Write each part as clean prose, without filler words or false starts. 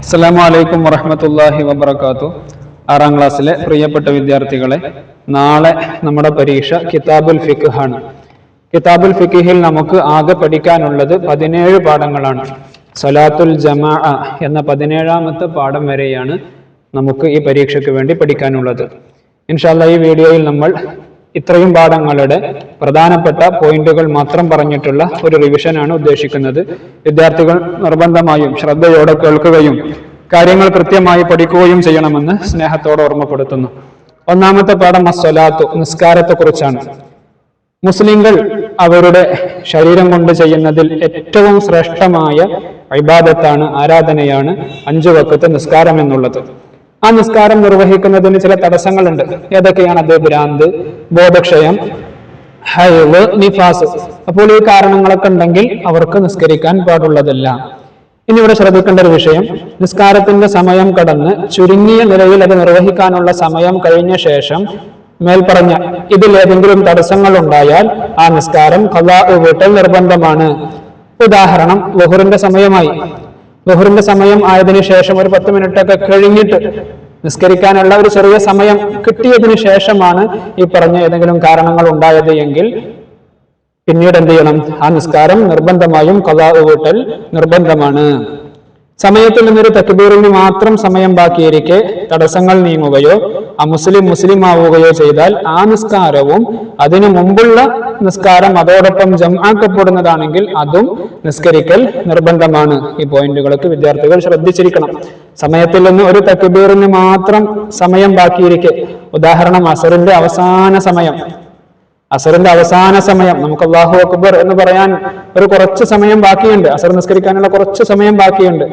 അസ്സലാമു അലൈക്കും വറഹ്മത്തുള്ളാഹി വബറകാതുഹു. 6ാം ക്ലാസ്സിലെ പ്രിയപ്പെട്ട വിദ്യാർത്ഥികളെ, നാളെ നമ്മുടെ പരീക്ഷ കിതാബുൽ ഫിഖ് ആണ്. കിതാബുൽ ഫിഖിൽ നമുക്ക് ആകെ പഠിക്കാനുള്ളത് 17 പാഠങ്ങളാണ്. സലാത്തുൽ ജമാഅ എന്ന 17ാമത്തെ പാഠം വരെയാണ് നമുക്ക് ഈ പരീക്ഷയ്ക്ക് വേണ്ടി പഠിക്കാനുള്ളത്. ഇൻഷാ അല്ലാഹ് ഈ വീഡിയോയിൽ നമ്മൾ ഇത്രയും പാഠങ്ങളുടെ പ്രധാനപ്പെട്ട പോയിന്റുകൾ മാത്രം പറഞ്ഞിട്ടുള്ള ഒരു റിവിഷനാണ് ഉദ്ദേശിക്കുന്നത്. വിദ്യാർത്ഥികൾ നിർബന്ധമായും ശ്രദ്ധയോടെ കേൾക്കുകയും കാര്യങ്ങൾ കൃത്യമായി പഠിക്കുകയും ചെയ്യണമെന്ന് സ്നേഹത്തോടെ ഓർമ്മപ്പെടുത്തുന്നു. ഒന്നാമത്തെ പാഠം അസ്സലാത്തു, നിസ്കാരത്തെ കുറിച്ചാണ്. മുസ്ലിങ്ങൾ അവരുടെ ശരീരം കൊണ്ട് ചെയ്യുന്നതിൽ ഏറ്റവും ശ്രേഷ്ഠമായ ഇബാദത്താണ്, ആരാധനയാണ് 5 വഖത്ത് നിസ്കാരം എന്നുള്ളത്. ആ നിസ്കാരം നിർവഹിക്കുന്നതിന് ചില തടസ്സങ്ങളുണ്ട്. ഏതൊക്കെയാണ് അത്? ഭ്രാന്ത്, ബോധക്ഷയം, ഹൈള്, നിഫാസ്. അപ്പോൾ ഈ കാരണങ്ങളൊക്കെ ഉണ്ടെങ്കിൽ അവർക്ക് നിസ്കരിക്കാൻ പാടുള്ളതല്ല. ഇനി ഇവിടെ ശ്രദ്ധിക്കേണ്ട ഒരു വിഷയം, നിസ്കാരത്തിന്റെ സമയം കടന്ന് ചുരുങ്ങിയ നിലയിൽ അത് നിർവഹിക്കാനുള്ള സമയം കഴിഞ്ഞ ശേഷം മേൽപ്പറഞ്ഞ ഇതിൽ ഏതെങ്കിലും തടസ്സങ്ങൾ ഉണ്ടായാൽ ആ നിസ്കാരം ഖളാ വീട്ടൽ നിർബന്ധമാണ്. ഉദാഹരണം, ളുഹറിന്റെ സമയമായി, ളുഹറിന്റെ സമയം ആയതിനു ശേഷം ഒരു 10 മിനിറ്റൊക്കെ കഴിഞ്ഞിട്ട് നിസ്കരിക്കാനുള്ള ഒരു ചെറിയ സമയം കിട്ടിയതിനു ശേഷമാണ് ഈ പറഞ്ഞ ഏതെങ്കിലും കാരണങ്ങൾ ഉണ്ടായത് എങ്കിൽ പിന്നീട് എന്ത് ചെയ്യണം? ആ നിസ്കാരം നിർബന്ധമായും ഖളാ വീട്ടൽ നിർബന്ധമാണ്. സമയത്തിൽ നിന്നൊരു തക്ബീറിന് മാത്രം സമയം ബാക്കിയിരിക്കെ തടസ്സങ്ങൾ നീങ്ങുകയോ മുസ്ലിം ആവുകയോ ചെയ്താൽ ആ നിസ്കാരവും അതിനു മുമ്പുള്ള നിസ്കാരം അതോടൊപ്പം ജംആക്കപ്പെടുന്നതാണെങ്കിൽ അതും നിസ്കരിക്കൽ നിർബന്ധമാണ്. ഈ പോയിന്റുകളൊക്കെ വിദ്യാർത്ഥികൾ ശ്രദ്ധിച്ചിരിക്കണം. സമയത്തിൽ നിന്ന് ഒരു തക്ബീറിന് മാത്രം സമയം ബാക്കിയിരിക്കെ, ഉദാഹരണം അസറിന്റെ അവസാന സമയം നമുക്ക് അല്ലാഹു അക്ബർ എന്ന് പറയാൻ ഒരു കുറച്ച് സമയം ബാക്കിയുണ്ട്, അസർ നിസ്കരിക്കാനുള്ള കുറച്ച് സമയം ബാക്കിയുണ്ട്.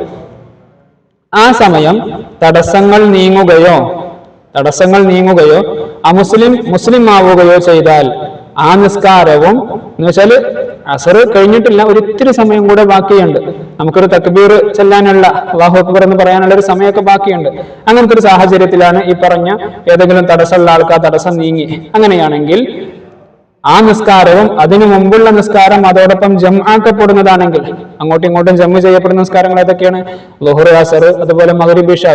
ആ സമയം തടസ്സങ്ങൾ നീങ്ങുകയോ മുസ്ലിം ആവുകയോ ചെയ്താൽ ആ നിസ്കാരവും, എന്ന് വെച്ചാൽ അസർ കഴിഞ്ഞിട്ടില്ല, ഒരിത്തിരി സമയം കൂടെ ബാക്കിയുണ്ട്, നമുക്കൊരു തക്ബീർ ചെല്ലാനുള്ള അല്ലാഹു അക്ബർ എന്ന് പറയാനുള്ള ഒരു സമയമൊക്കെ ബാക്കിയുണ്ട്. അങ്ങനത്തെ ഒരു സാഹചര്യത്തിലാണ് ഈ പറഞ്ഞ ഏതെങ്കിലും തടസ്സമുള്ള ആൾക്ക് ആ തടസ്സം നീങ്ങി. അങ്ങനെയാണെങ്കിൽ ആ നിസ്കാരവും അതിനു മുമ്പുള്ള നിസ്കാരം അതോടൊപ്പം ജംആക്കപ്പെടുന്നതാണെങ്കിൽ, അങ്ങോട്ടും ഇങ്ങോട്ടും ജമ്മു ചെയ്യപ്പെടുന്ന നിസ്കാരങ്ങൾ ഏതൊക്കെയാണ്? ളുഹർ, അസർ, അതുപോലെ മഗ്രിബ്, ഇശാ.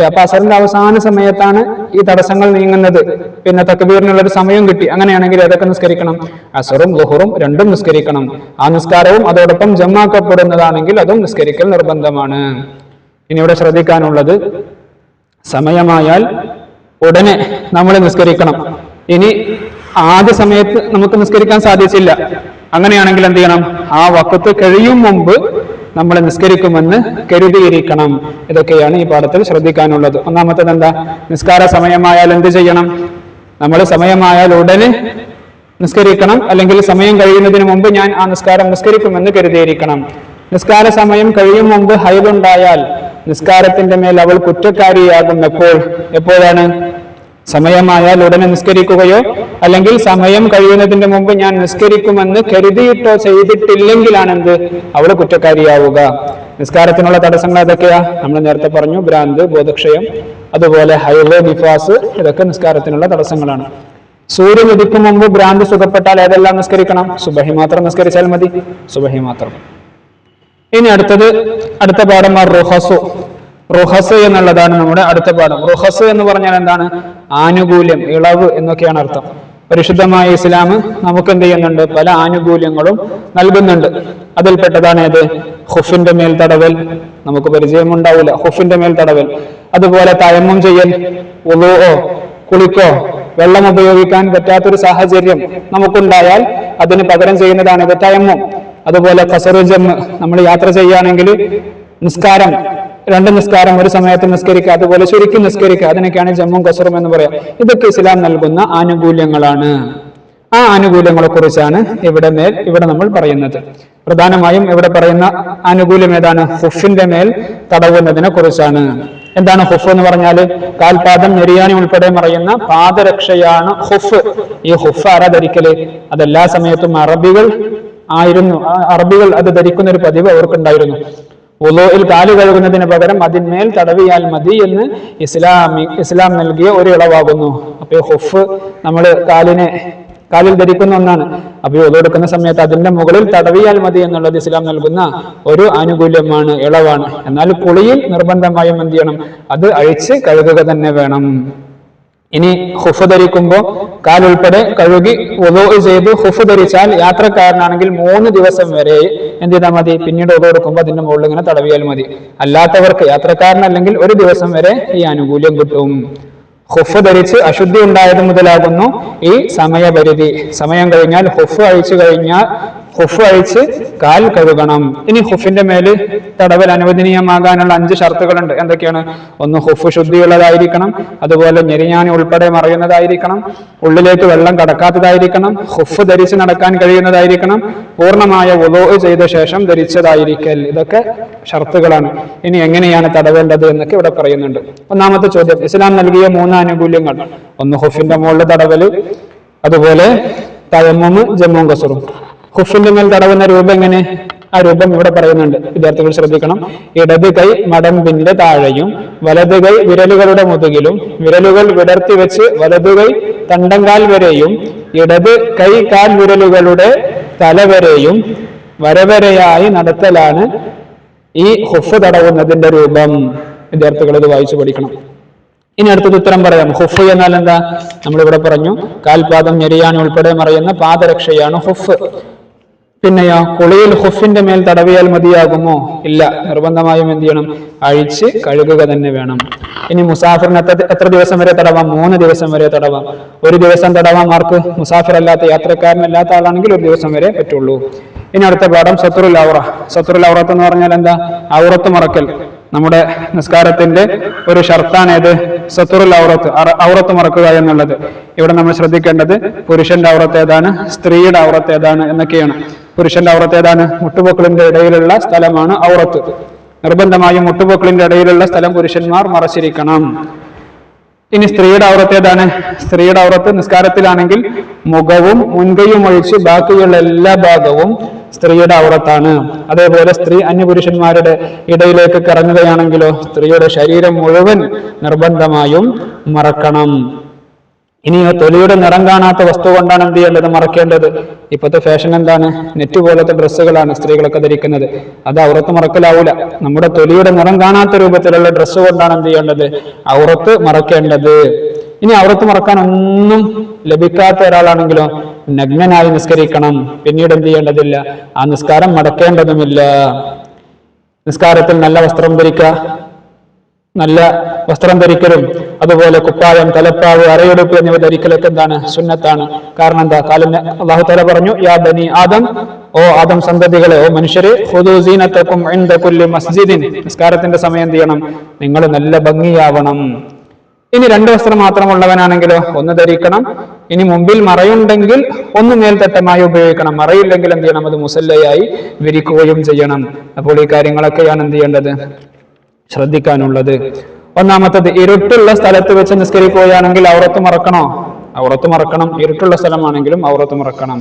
അപ്പൊ അസറിന്റെ അവസാന സമയത്താണ് ഈ തടസ്സങ്ങൾ നീങ്ങുന്നത്, പിന്നെ തക്ബീറിനുള്ള ഒരു സമയം കിട്ടി. അങ്ങനെയാണെങ്കിൽ ഏതൊക്കെ നിസ്കരിക്കണം? അസറും ളുഹറും രണ്ടും നിസ്കരിക്കണം. ആ നിസ്കാരവും അതോടൊപ്പം ജംആക്കപ്പെടുന്നതാണെങ്കിൽ അതും നിസ്കരിക്കൽ നിർബന്ധമാണ്. ഇനി ഇവിടെ ശ്രദ്ധിക്കാനുള്ളത്, സമയമായാൽ ഉടനെ നമ്മൾ നിസ്കരിക്കണം. ഇനി ആദ്യ സമയത്ത് നമുക്ക് നിസ്കരിക്കാൻ സാധിച്ചില്ല, അങ്ങനെയാണെങ്കിൽ എന്ത് ചെയ്യണം? ആ വഖത്ത് കഴിയും മുമ്പ് നമ്മൾ നിസ്കരിക്കുമെന്ന് കരുതിയിരിക്കണം. ഇതൊക്കെയാണ് ഈ പാഠത്തിൽ ശ്രദ്ധിക്കാനുള്ളത്. ഒന്നാമത്തേത് എന്താ? നിസ്കാര സമയമായാൽ എന്ത് ചെയ്യണം? നമ്മൾ സമയമായാൽ ഉടനെ നിസ്കരിക്കണം, അല്ലെങ്കിൽ സമയം കഴിയുന്നതിന് മുമ്പ് ഞാൻ ആ നിസ്കാരം നിസ്കരിക്കുമെന്ന് കരുതിയിരിക്കണം. നിസ്കാര സമയം കഴിയും മുമ്പ് ഹൈലുണ്ടായാൽ നിസ്കാരത്തിന്റെ മേൽ അവൾ കുറ്റക്കാരിയാകുന്നപ്പോൾ എപ്പോഴാണ്? സമയമായാൽ ഉടനെ നിസ്കരിക്കുകയോ അല്ലെങ്കിൽ സമയം കഴിയുന്നതിന്റെ മുമ്പ് ഞാൻ നിസ്കരിക്കുമെന്ന് കരുതിയിട്ടോ ചെയ്തിട്ടില്ലെങ്കിലാണ് എന്ത്? അവള് കുറ്റക്കാരിയാവുക. നിസ്കാരത്തിനുള്ള തടസ്സങ്ങൾ ഏതൊക്കെയാ? നമ്മൾ നേരത്തെ പറഞ്ഞു, ഭ്രാന്ത്, ബോധക്ഷയം, അതുപോലെ ഹൈള്, നിഫാസ്. ഇതൊക്കെ നിസ്കാരത്തിനുള്ള തടസ്സങ്ങളാണ്. സൂര്യൻ ഉദിക്കും മുമ്പ് ഭ്രാന്ത് സുഖപ്പെട്ടാൽ ഏതെല്ലാം നിസ്കരിക്കണം? സുബഹി മാത്രം നിസ്കരിച്ചാൽ മതി, സുബഹി മാത്രം. ഇനി അടുത്ത പാഠം റുഹസ് എന്നുള്ളതാണ് നമ്മുടെ അടുത്ത പാഠം. റുഹസ് എന്ന് പറഞ്ഞാൽ എന്താണ്? ആനുകൂല്യം, ഇളവ് എന്നൊക്കെയാണ് അർത്ഥം. പരിശുദ്ധമായ ഇസ്ലാം നമുക്ക് എന്ത് ചെയ്യുന്നുണ്ട്? പല ആനുകൂല്യങ്ങളും നൽകുന്നുണ്ട്. അതിൽപ്പെട്ടതാണ് ഏത്? ഖുഫിന്റെ മേൽ തടവൽ. നമുക്ക് പരിചയമുണ്ടാവില്ല ഖുഫിന്റെ മേൽ തടവൽ. അതുപോലെ തയമ്മും ചെയ്യൽ, വുളൂഓ, കുളിക്കോ വെള്ളം ഉപയോഗിക്കാൻ പറ്റാത്തൊരു സാഹചര്യം നമുക്കുണ്ടായാൽ അതിന് പകരം ചെയ്യുന്നതാണ് ഇത് തയമ്മും. അതുപോലെ ഖസറു ജംഅ്, നമ്മൾ യാത്ര ചെയ്യുകയാണെങ്കിൽ നിസ്കാരം, 2 നിസ്കാരം ഒരു സമയത്ത് നിസ്കരിക്കുക, അതുപോലെ ചുരുക്കി നിസ്കരിക്കുക, അതിനൊക്കെയാണ് ജമ്മും ഖസറും എന്ന് പറയാം. ഇതൊക്കെ ഇസ്ലാം നൽകുന്ന ആനുകൂല്യങ്ങളാണ്. ആ ആനുകൂല്യങ്ങളെ കുറിച്ചാണ് ഇവിടെ നമ്മൾ പറയുന്നത്. പ്രധാനമായും ഇവിടെ പറയുന്ന ആനുകൂല്യം ഏതാണ്? ഹുഫിന്റെ മേൽ തടവുന്നതിനെ കുറിച്ചാണ്. എന്താണ് ഹുഫ് എന്ന് പറഞ്ഞാൽ? കാൽപാദം, നെരിയാണി ഉൾപ്പെടെ മറയുന്ന പാദരക്ഷയാണ് ഹുഫ്. ഈ ഹുഫ് ആരാ ധരിക്കല്? അതെല്ലാ സമയത്തും അറബികൾ അത് ധരിക്കുന്ന ഒരു പതിവ് അവർക്കുണ്ടായിരുന്നു. വുളൂഇൽ കാല് കഴുകുന്നതിന് പകരം അതിന്മേൽ തടവിയാൽ മതി എന്ന് ഇസ്ലാം നൽകിയ ഒരു ഇളവാകുന്നു. അപ്പൊ ഹുഫ് നമ്മൾ കാലിനെ കാലിൽ ധരിക്കുന്ന ഒന്നാണ്. അപ്പൊ ഒതു എടുക്കുന്ന സമയത്ത് അതിന്റെ മുകളിൽ തടവിയാൽ മതി എന്നുള്ളത് ഇസ്ലാം നൽകുന്ന ഒരു ആനുകൂല്യമാണ്, ഇളവാണ്. എന്നാൽ കുളിയിൽ നിർബന്ധമായും എന്ത് ചെയ്യണം? അത് അഴിച്ച് കഴുകുക തന്നെ വേണം. ഇനി ഹുഫ് ധരിക്കുമ്പോൾ കാൽ ഉൾപ്പെടെ കഴുകി വുളൂ ചെയ്ത് ഹുഫ് ധരിച്ചാൽ യാത്രക്കാരനാണെങ്കിൽ 3 ദിവസം വരെ എന്ത് ചെയ്താൽ മതി? പിന്നീട് വുളൂ എടുക്കുമ്പോൾ അതിന്റെ മുകളിൽ ഇങ്ങനെ തടവിയാൽ മതി. അല്ലാത്തവർക്ക്, യാത്രക്കാരനല്ലെങ്കിൽ 1 ദിവസം വരെ ഈ ആനുകൂല്യം കിട്ടും. ഹുഫ് ധരിച്ച് അശുദ്ധി ഉണ്ടായത് മുതലാകുന്നു ഈ സമയപരിധി. സമയം കഴിഞ്ഞാൽ ഹുഫ് അഴിച്ച് കാൽ കഴുകണം. ഇനി ഹുഫിന്റെ മേല് തടവൽ അനുവദനീയമാകാനുള്ള 5 ഷർത്തുകളുണ്ട്. എന്തൊക്കെയാണ്? ഒന്ന്, ഹുഫ് ശുദ്ധിയുള്ളതായിരിക്കണം, അതുപോലെ ഞെരിഞ്ഞാണി ഉൾപ്പെടെ മറയുന്നതായിരിക്കണം, ഉള്ളിലേക്ക് വെള്ളം കടക്കാത്തതായിരിക്കണം, ഹുഫ് ധരിച്ച് നടക്കാൻ കഴിയുന്നതായിരിക്കണം, പൂർണ്ണമായ വുളൂ ചെയ്ത ശേഷം ധരിച്ചതായിരിക്കൽ. ഇതൊക്കെ ഷർത്തുകളാണ്. ഇനി എങ്ങനെയാണ് തടവേണ്ടത് എന്നൊക്കെ ഇവിടെ പറയുന്നുണ്ട്. ഒന്നാമത്തെ ചോദ്യം, ഇസ്ലാം നൽകിയ 3 ആനുകൂല്യങ്ങൾ. ഒന്ന് ഹുഫിന്റെ മുകളിൽ തടവല്, അതുപോലെ തയമ്മും ജമ്മും കസറും. ഹുഫിന്റെ മേൽ തടവുന്ന രൂപം എങ്ങനെ? ആ രൂപം ഇവിടെ പറയുന്നുണ്ട്, വിദ്യാർത്ഥികൾ ശ്രദ്ധിക്കണം. ഇടത് കൈ മടമ്പിന്റെ താഴെയും വലത് കൈ വിരലുകളുടെ മുതുകിലും വിരലുകൾ വിടർത്തി വെച്ച് വലതു കൈ തണ്ടങ്കാൽ വരെയും ഇടത് കൈ കാൽ വിരലുകളുടെ തലവരെയും വരവരയായി നടത്തലാണ് ഈ ഹുഫ് തടവുന്നതിന്റെ രൂപം. വിദ്യാർത്ഥികൾ ഇത് വായിച്ചു പഠിക്കണം. ഇനി അടുത്തത് ഉത്തരം പറയാം. ഹുഫ് എന്നാൽ എന്താ? നമ്മളിവിടെ പറഞ്ഞു, കാൽപാദം ഞെരിയാൻ ഉൾപ്പെടെ മറയുന്ന പാദരക്ഷയാണ് ഹുഫ്. പിന്നെയോ, കുളിയിൽ ഹുഫിന്റെ മേൽ തടവിയാൽ മതിയാകുമോ? ഇല്ല, നിർബന്ധമായും എന്ത് ചെയ്യണം? അഴിച്ച് കഴുകുക തന്നെ വേണം. ഇനി മുസാഫിറിന് എത്ര ദിവസം വരെ തടവാം? 3 ദിവസം വരെ തടവാം. 1 ദിവസം തടവാം ആർക്ക്? മുസാഫിർ അല്ലാത്ത, യാത്രക്കാരനല്ലാത്ത ആളാണെങ്കിൽ 1 ദിവസം വരെ പറ്റുള്ളൂ. ഇനി അടുത്ത പാഠം സത്റുൽ ഔറ. സത്റുൽ ഔറത്ത് എന്ന് പറഞ്ഞാൽ എന്താ? ഔറത്ത് മറക്കൽ. നമ്മുടെ നിസ്കാരത്തിന്റെ ഒരു ഷർത്താണ് ഏത്? സത്റുൽ ഔറത്ത്, ഔറത്ത് മറക്കുക എന്നുള്ളത്. ഇവിടെ നമ്മൾ ശ്രദ്ധിക്കേണ്ടത് പുരുഷന്റെ ഔറത്ത് ഏതാണ്, സ്ത്രീയുടെ ഔറത്ത് ഏതാണ് എന്നൊക്കെയാണ്. പുരുഷന്റെ ഔറത്ത് ഏതാണ്? മുട്ടുപൊക്കിളിന്റെ ഇടയിലുള്ള സ്ഥലമാണ് ഔറത്ത്. നിർബന്ധമായും മുട്ടുപൊക്കിളിന്റെ ഇടയിലുള്ള സ്ഥലം പുരുഷന്മാർ മറച്ചിരിക്കണം. ഇനി സ്ത്രീയുടെ ഔറത്ത് ഏതാണ്? സ്ത്രീയുടെ ഔറത്ത് നിസ്കാരത്തിലാണെങ്കിൽ മുഖവും മുൻകൈയും ഒഴിച്ച് ബാക്കിയുള്ള എല്ലാ ഭാഗവും സ്ത്രീയുടെ ഔറത്താണ്. അതേപോലെ സ്ത്രീ അന്യപുരുഷന്മാരുടെ ഇടയിലേക്ക് കറങ്ങുകയാണെങ്കിലോ സ്ത്രീയുടെ ശരീരം മുഴുവൻ നിർബന്ധമായും മറക്കണം. ഇനിയോ, തൊലിയുടെ നിറം കാണാത്ത വസ്തു കൊണ്ടാണ് എന്ത് ചെയ്യേണ്ടത്? മറക്കേണ്ടത്. ഇപ്പോഴത്തെ ഫാഷൻ എന്താണ്? നെറ്റ് പോലത്തെ ഡ്രസ്സുകളാണ് സ്ത്രീകളൊക്കെ ധരിക്കുന്നത്. അത് ഔറത്ത് മറക്കലാവൂല. നമ്മുടെ തൊലിയുടെ നിറം കാണാത്ത രൂപത്തിലുള്ള ഡ്രസ്സ് കൊണ്ടാണ് എന്ത് ചെയ്യേണ്ടത്? ഔറത്ത് മറക്കേണ്ടത്. ഇനി ഔറത്ത് മറക്കാൻ ഒന്നും ലഭിക്കാത്ത ഒരാളാണെങ്കിലോ നഗ്നനായി നിസ്കരിക്കണം. പിന്നീട് എന്ത് ചെയ്യേണ്ടതില്ല? ആ നിസ്കാരം മടക്കേണ്ടതുമില്ല. നിസ്കാരത്തിൽ നല്ല വസ്ത്രം ധരിക്കുക, നല്ല വസ്ത്രം ധരിക്കലും അതുപോലെ കുപ്പായം, തലപ്പാവ്, അരയെടുപ്പ് എന്നിവ ധരിക്കലൊക്കെ എന്താണ്? സുന്നത്താണ്. കാരണം എന്താ? കാലിന് അല്ലാഹു തആല പറഞ്ഞു, യാ ബനി ആദം, ഓ ആദം സന്തതികളെ, ഓ മനുഷ്യരെ, ഖുദൂ സീനതകും ഇൻദ കുല്ലി മസ്ജിദിൻ. നിസ്കാരത്തിന്റെ സമയം എന്ത് ചെയ്യണം? നിങ്ങൾ നല്ല ഭംഗിയാവണം. ഇനി 2 വസ്ത്രം മാത്രമുള്ളവനാണെങ്കിലോ 1 ധരിക്കണം. ഇനി മുമ്പിൽ മറയുണ്ടെങ്കിൽ 1 മേൽത്തട്ടമായി ഉപയോഗിക്കണം. മറയില്ലെങ്കിൽ എന്ത് ചെയ്യണം? അത് മുസല്ലയായി വിരിക്കുകയും ചെയ്യണം. അപ്പോൾ ഈ കാര്യങ്ങളൊക്കെയാണ് എന്ത് ചെയ്യേണ്ടത്? ശ്രദ്ധിക്കാനുള്ളത്. ഒന്നാമത്തത്, ഇരുട്ടുള്ള സ്ഥലത്ത് വെച്ച് നിസ്കരിക്കുകയാണെങ്കിൽ ഔറത്ത് മറക്കണോ? ഔറത്ത് മറക്കണം. ഇരുട്ടുള്ള സ്ഥലമാണെങ്കിലും ഔറത്ത് മറക്കണം.